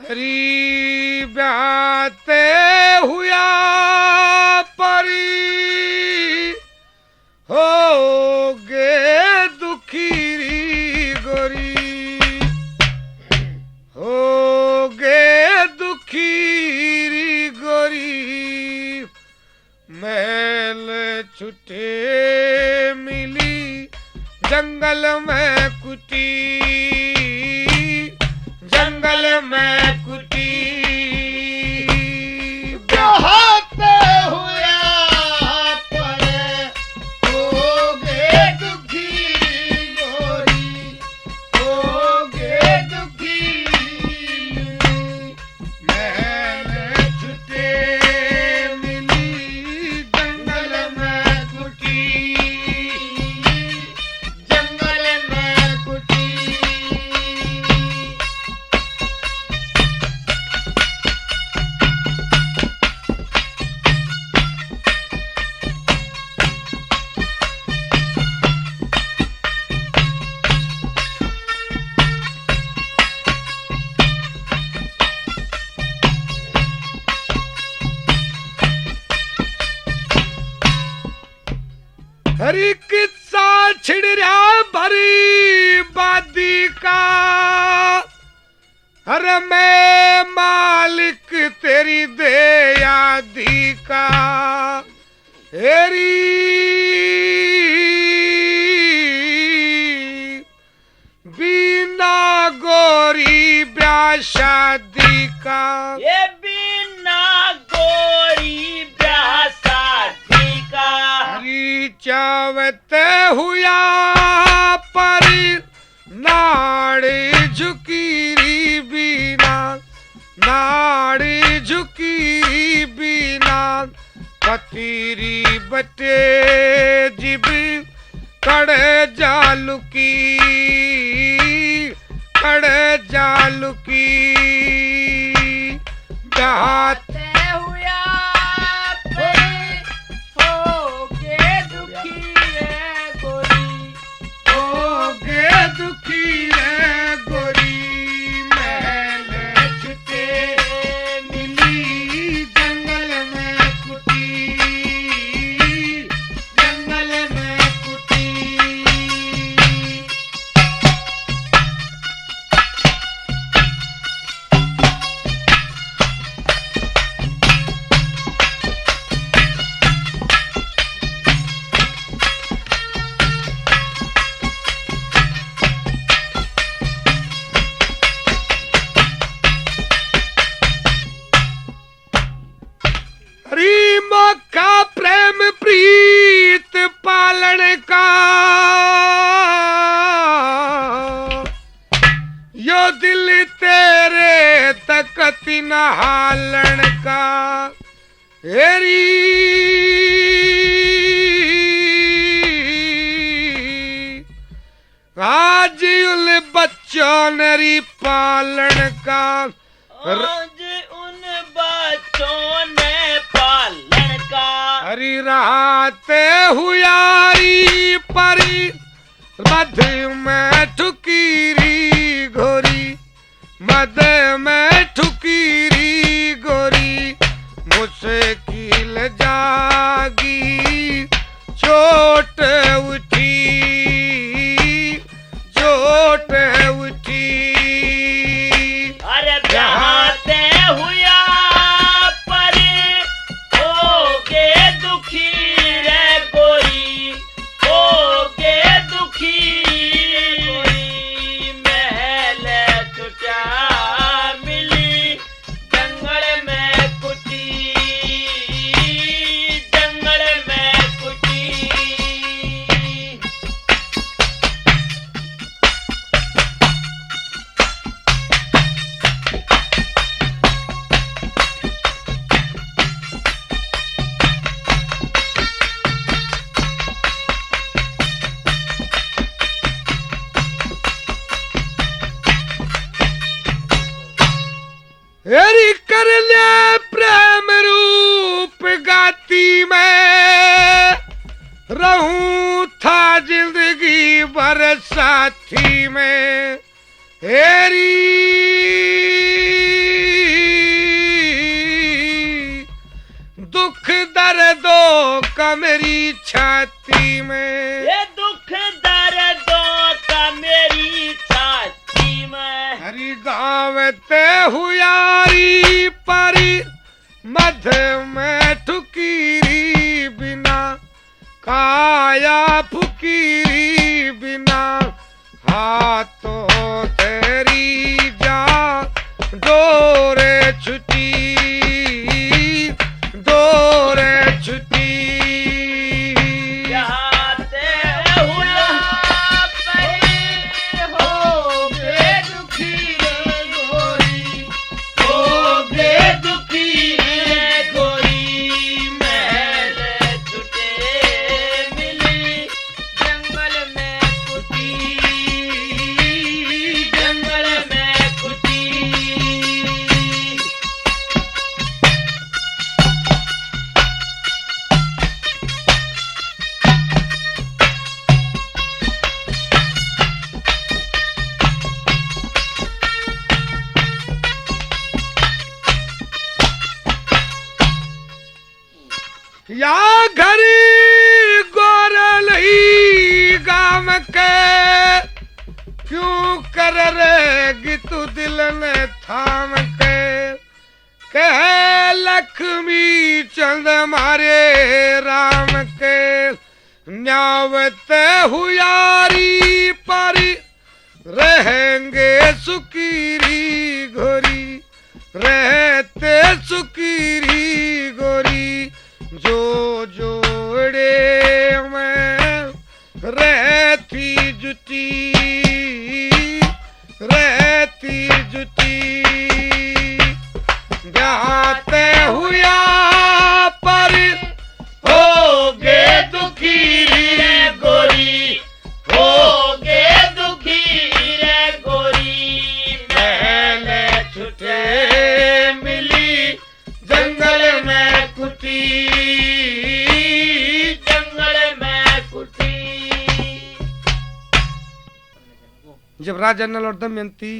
हरी ब्याते हुआ परी हो गे दुखी री गोरी, हो गे दुखी री गोरी, मैल छुटे मिली जंगल में कुटी, जंगल में कुटी, बहाते हुआ परे हो गे दुखी गोरी, हो गे दुखी मैल छुटे मिली जंगल में कुटी, जंगल में कुटी। हरी किस्सा छिड़ रहा भरी बादी का, अरे मैं मालिक तेरी दे आदि का, हेरी बिना गोरी ब्याह शादी का, ये बिना गोरी ब्याह शादी का, हरी चावते हुआ परी नाड़ी झुकी री बीना, नाड़ी झुकी बीना, पतीरी बटे जिबी कड़े जालुकी, कड़े जालुकी, जहात ते हुआ परी हो गे दुखी रे गोरी, हो गे दुखी रे गोरी, महल छुटे मिली जंगल में कुटी, जंगल में कुटी। हरी मौका प्रेम प्रीत पालन का, यो दिल तेरे तकती न हालन का, हेरी आज उल बच्चों नरी पालन का, आज उन बच्चों ने पालन का, हरी रहते हुआरी परी मध में ठुकीरी गोरी, मद में ठुकीरी गोरी, मुश्किल जागी चोट उठी, चोट उठी, अरे बहाते हुआ परी हो गे दुखी रे गोरी, हो गे दुखी गोरी, महल छुटा हेरी कर ले प्रेम रूप गाती मैं, रहूं था जिंदगी भर साथी में। हेरी दुख दर्दों का मेरी छाती में, ये दुख दर्दों का मेरी छाती में। हरी गावते हुयारी परी मध में ठुकीरी बिना, काया फुकीरी बिना, हाथों तेरी जा डोरे छुटी, डोरे छुटी। जाते हुआ परी होगे दुखी रे गोरी, होगे दुखी रे गोरी। महल छुटे मिली जंगल में कुटी, जंगल में कुटी। या घरी गोरलही गाम के, क्यों कर रेगी तू दिल ने थाम के। कह लक्ष्मी चंद मारे राम के, न्यावते हुयारी पारी रहेंगे सुकीरी गोरी, रहते सुकीरी गोरी। जो जोड़े में रहती जुटी, रहती जुटी। जाते हुआ पर होगे दुखी रे गोरी, होगे दुखी रे गोरी। महल छुटे मिली जंगल में कुटी, जंगल में कुटी। जब राजा नल और दमयंती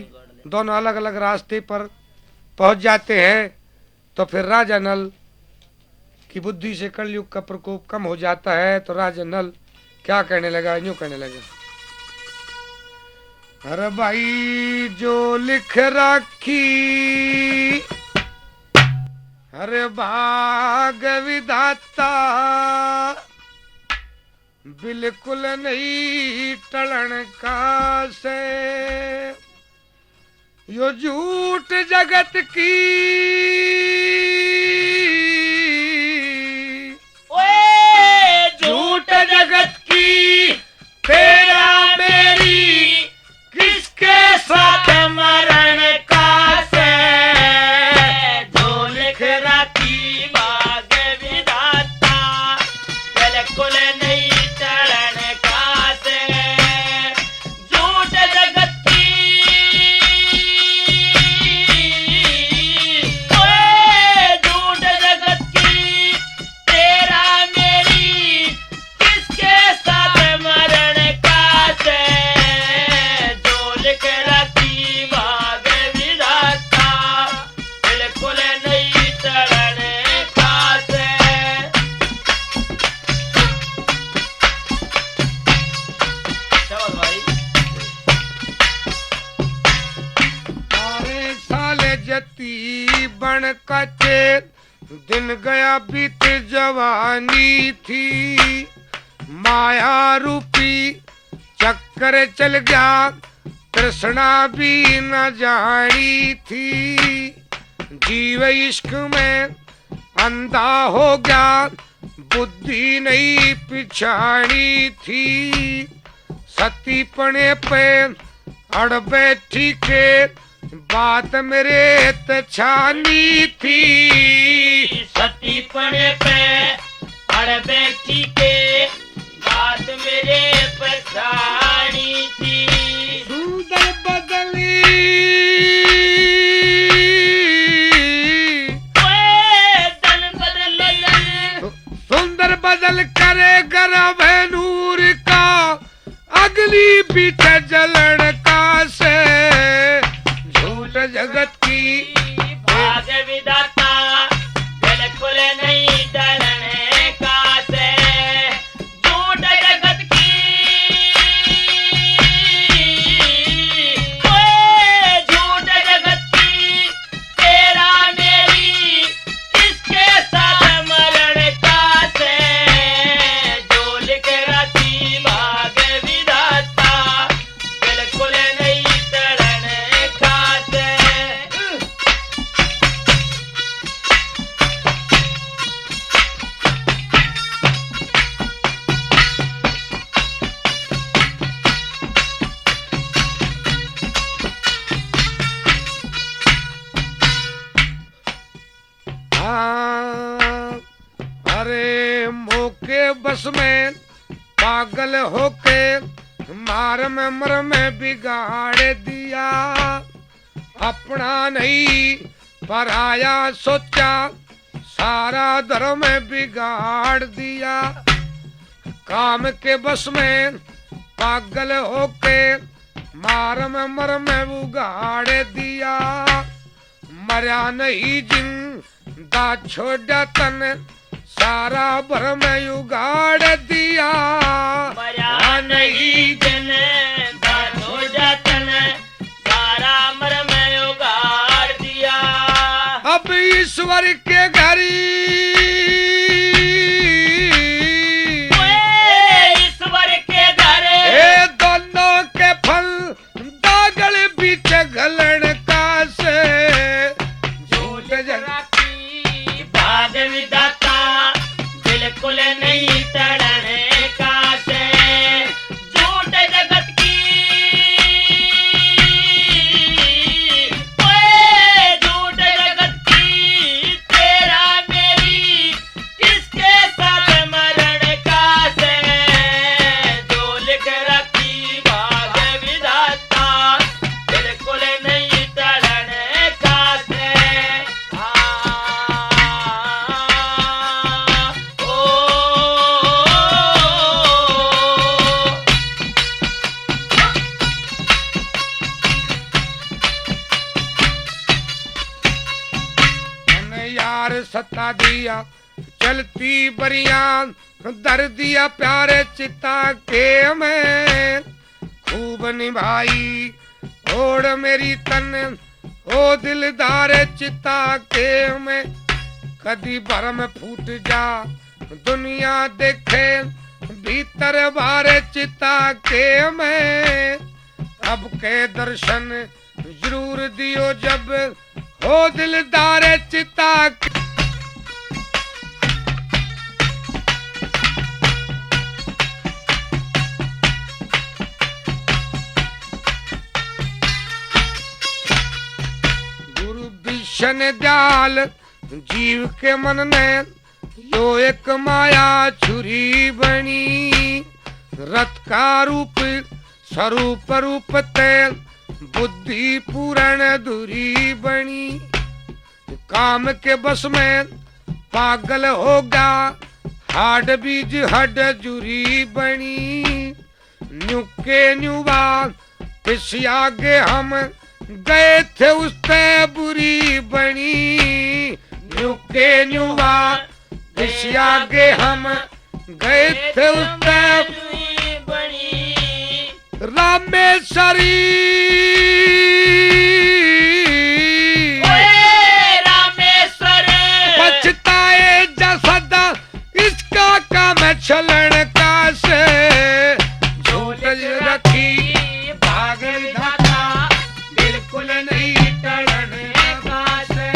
दोनों अलग अलग रास्ते पर पहुंच जाते हैं तो फिर राजा नल की बुद्धि से कलयुग का प्रकोप कम हो जाता है। तो राजा नल क्या कहने लगा, यूं कहने लगा, अरे भाई जो लिख रखी, अरे भाग विधाता बिल्कुल नहीं टलन का से। यो झूठ जगत की, ओए झूठ जगत की, तेरा मेरी किसके साथ मरण का से। जो लिख रखी भाग विधाता बिल्कुल नहीं टलन का से। झूठ जगत की, ओए झूठ जगत की, तेरा मेरी किसके साथ मरण का से। जो लिख रखी भाग विधाता बिल्कुल नहीं टलन का से। शाबाश भाई। सारे साले जती बन कचे, दिन गया बीत जवानी थी। माया रूपी चक्कर चल गया, तृष्णा भी न जानी थी। जीव इश्क में अंधा हो गया, बुद्धि नहीं पिछाड़ी थी। सती पने पे अड़ बैठी के, बात मेरे तछानी थी। सती पड़े पे अड़ बैठी के, बात मेरे पछाड़ी थी। सुंदर बदली जलन का से झूठ जगत की भाग विधाता बिल्कुल नहीं डरने का से झूठ जगत की ओए झूठ जगत की तेरा मेरी किसके साथ मरण का से जो लिख रखी भाग विधाता बिल्कुल नहीं डरने का से हाँ, अरे मौके बस में पागल होके मार में मर में बिगाड़ दिया अपना नहीं पराया सोचा सारा धर्म बिगाड़ दिया काम के बस में पागल होके मार में मर में उगाड़ दिया मरा नहीं जिंदा छोड़ा तन सारा भरम उगाड़ दिया मरा नहीं जन हो जातन सारा मर में उगाड़ दिया अब ईश्वर के घरी ओए ईश्वर के घर हे दोनों के फल दागल बीच घलन का से झूठ जगत की भाग विधाता बिल्कुल नहीं टड़ने का से झूठ जगत की ओए झूठ जगत की तेरा मेरी किसके साथ मरण का से जो लिख रखी भाग विधाता बिल्कुल नहीं टड़ने का से यार सता दिया चलती बरियान दर दिया प्यारे चिता के में खूब निभाई ओढ़ मेरी तन ओ दिलदार चिता के में कदी भरम फूट जा दुनिया देखे भीतर बारे चिता के में अब के दर्शन जरूर दियो जब हो दिलदार चिता के गुरु भीषण दयाल जीव के मन में यो एक माया छुरी बनी रथ का रूप स्वरूप रूप ते बुद्धि पूरण धुरी बनी काम के बस में पागल होगा हाड बीज हड जुरी बनी न्यू के न्यूवा पिछे आगे हम गए थे उससे बुरी बनी न्यू के न्यूवा पिछे आगे हम गए थे उससे बनी रामेश्वरी ओए रामेश्वर पछताए जा सदा इसका काम छलन का से झूठ रखी भाग विधाता बिल्कुल नहीं टलने का से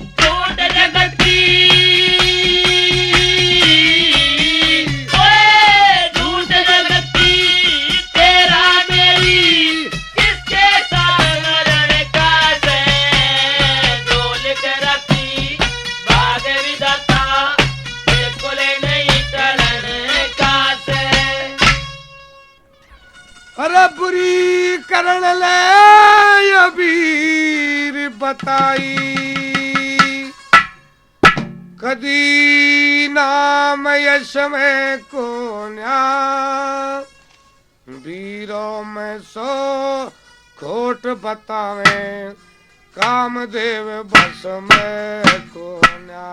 झूठ जगत की ओए झूठ जगत की तेरा मेरी किसके साथ मरण का से जो लिख रखी भाग विधाता बिल्कुल नहीं टलने का से अरे बुरी करण ले अबीर बताई कदी नाम यश में को न्या वीरों में सो खोट बतावे कामदेव बस में कोन्या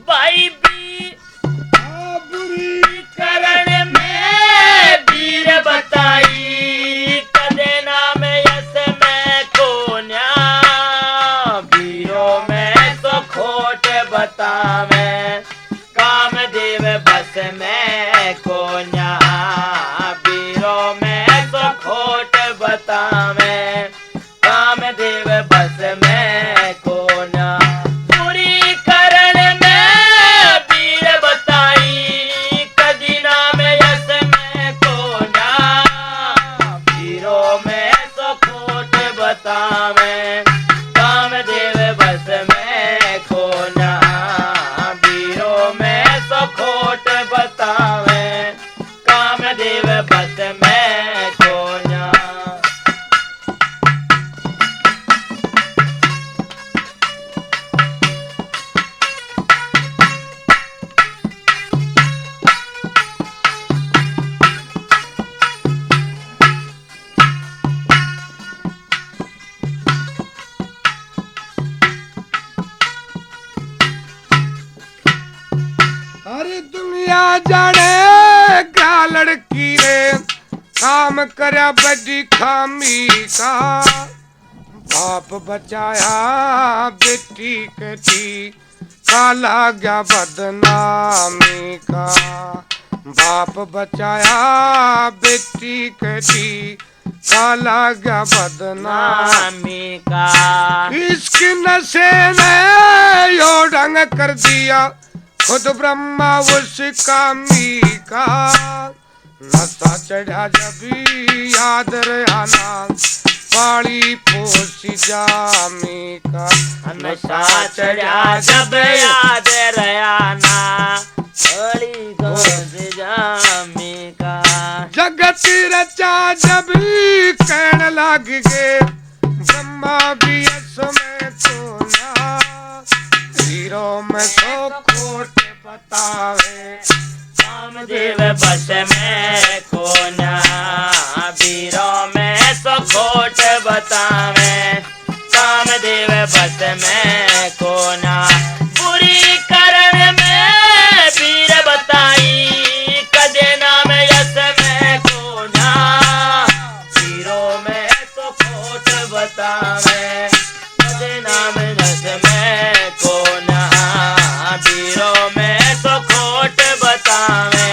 भाई भी बुरी करण में वीर बताई कदे नाम यस में कोन्या वीरों में तो खोट बतावे कामदेव बस में कोन्या वीरों में तो खोट बतावे कामदेव बस में कोन्या बुरी करण में वीर बताई कदी नाम यस में कोन्या वीरों में तो खोट बतावे कामदेव बस में कोन्या वीरों में तो खोट बतावे कामदेव बस में कोन्या अरे दुनिया जाने क्या लड़की रे काम करया बड़ी खामी का बाप बचाया बेटी कटी काला गया बदनामी का बाप बचाया बेटी कटी काला गया बदनामी नामी का इसकी नशे ने यो ढंग कर दिया खुद ब्रह्मा उस कामी का नशा चढ़ा जब याद रहना पाली पोसी जामी का नशा चढ़ा जब याद रयाना बड़ी गोद जामी का जगत रचा जब कहने लग गए ब्रह्मा भी समय तो ना हीरो में सो खोट बतावे कामदेव बस में कोन्या वीरों में सो खोट बतावे कामदेव बस में कोन्या बुरी करण में वीर बताई कदे नाम यस में कोन्या वीरों में सो खोट बतावे कदे नाम यस में कोन्या वीरों में सो खोट बतावे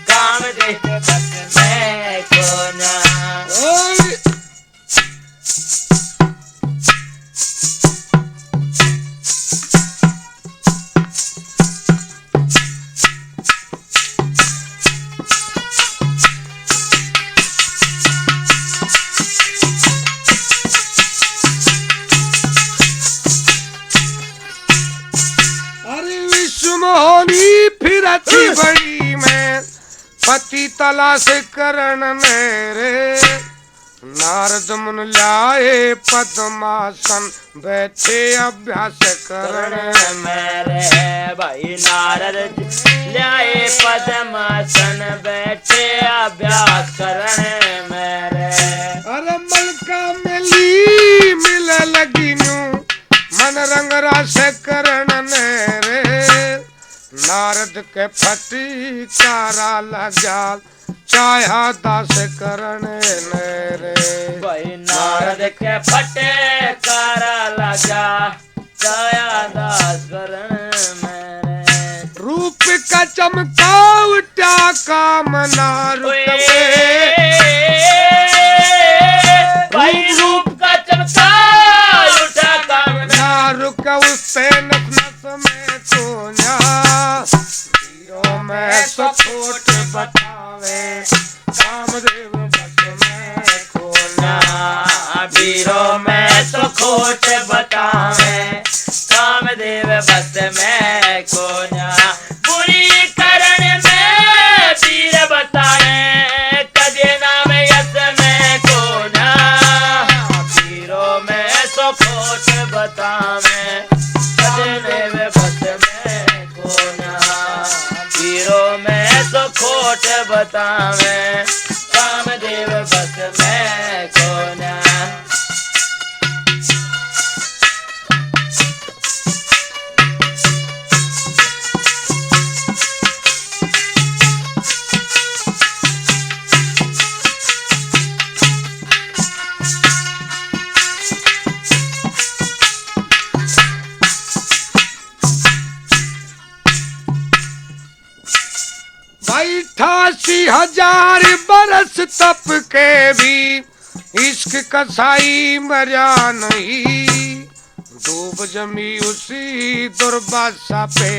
कामदेव बस में कोन्या ओए अरे विश्व मोहनी फिरती बड़ी में पति तलाश करण मेरे नारद मुन लाए पद्मासन बैठे अभ्यास करण मेरे भाई नारद ल्याए पद्मासन बैठे अभ्यास करण मेरे अरे मलका मिली मिले लगी नू मन रंग रास करण रे नारद के फटी कारा लगा चाया दास करण रे भाई नारद के फटे कारा लगा छाया दास करण मेरे रूप का चमका उठा कामना रुकवे भाई रूप का चमका उठा कामना ना रुक उससे नस नस में कोन्या हीरो में सो खोट बतावे कामदेव बस में कोन्या वीरों में तो खोट बतावे कामदेव बस में कोन्या बुरी करण में वीर बताए कदे नाम यस में कोन्या वीरों में तो खोट बतावे कामदेव बस में कोन्या वीरों में तो खोट बतावे कामदेव 1000 बरस तप के भी इश्क कसाई मरा नहीं। डूब जमी उसी दुर्बासा पे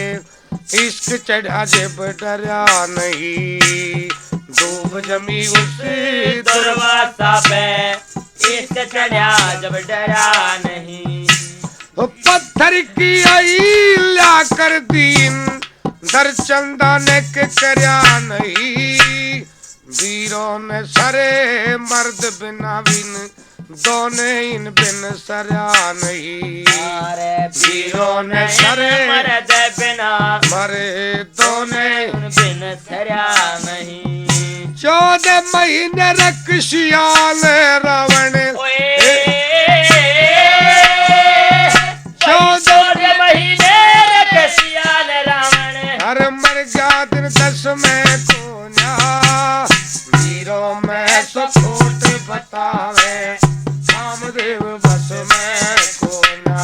इश्क चढ़ा जब डरा नहीं। डूब जमी उसी दुर्वासा पे इश्क चढ़ा जब डरा नहीं। पत्थर की आई ला कर दीन दर चंदा ने के करया नहीं। वीरों ने सरे मर्द बिना बिन दोने इन बिन सरया नहीं। अरे वीरों ने सरे मर्द बिना मरे दोने बिन सरया नहीं। 14 महीने रखशियाल रावण 14 महीने रखशियाल रावण हर मर गया दिन 10 में कोन्या। वीरों में तो खोट बतावे कामदेव बस में कोन्या।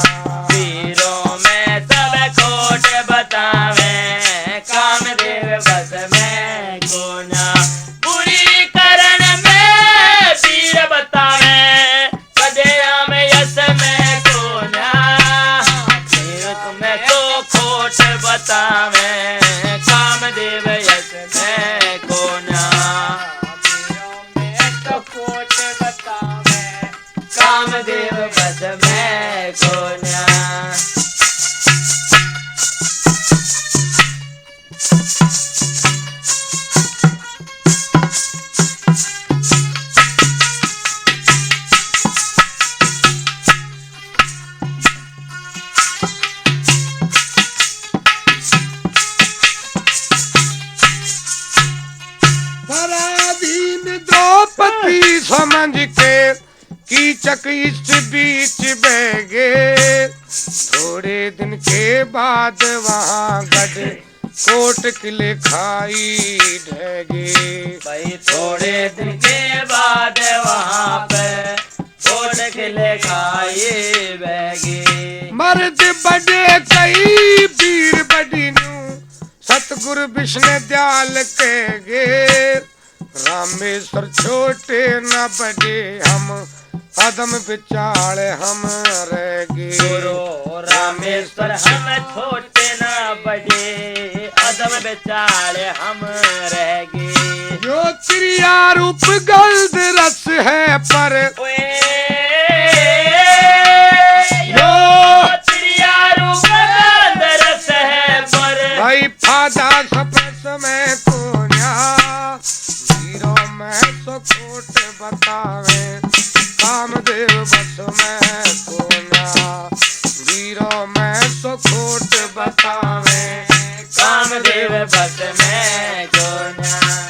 वीरों में सब खोट बतावे कामदेव बस में कोन्या। बुरी करण में वीर बतावे कदया में यश में कोन्या। वीर तुम्हें तो खोट बतावे कामदेव यश में कोन्या। कामदेव बस में कोन्या। पराधीन द्रौपदी समझ के कीचक इस बीच बह गए। थोड़े दिन के बाद वहाँ गढ़ कोट किले खाई ढगे। भाई थोड़े दिन के बाद वहाँ पे कोट किले खाए बैगे। मर्द बड़े कई वीर बड़ीनु सतगुरु विष्णु दयाल के गे। रामेश्वर छोटे न बड़े हम अदम विचार हम रह गए। गुरु रामेश्वर हम छोटे न बड़े अदम बेचारे हम रह गए। जो क्रिया रूप गल्द रस है पर यो चिड़िया रूप गल्द रस है पर भाई फादा सपस में कोन्या। वीरों में तो खोट बतावे कामदेव बस में कोन्या। वीरों में तो खोट बतावे कामदेव बस में कोन्या।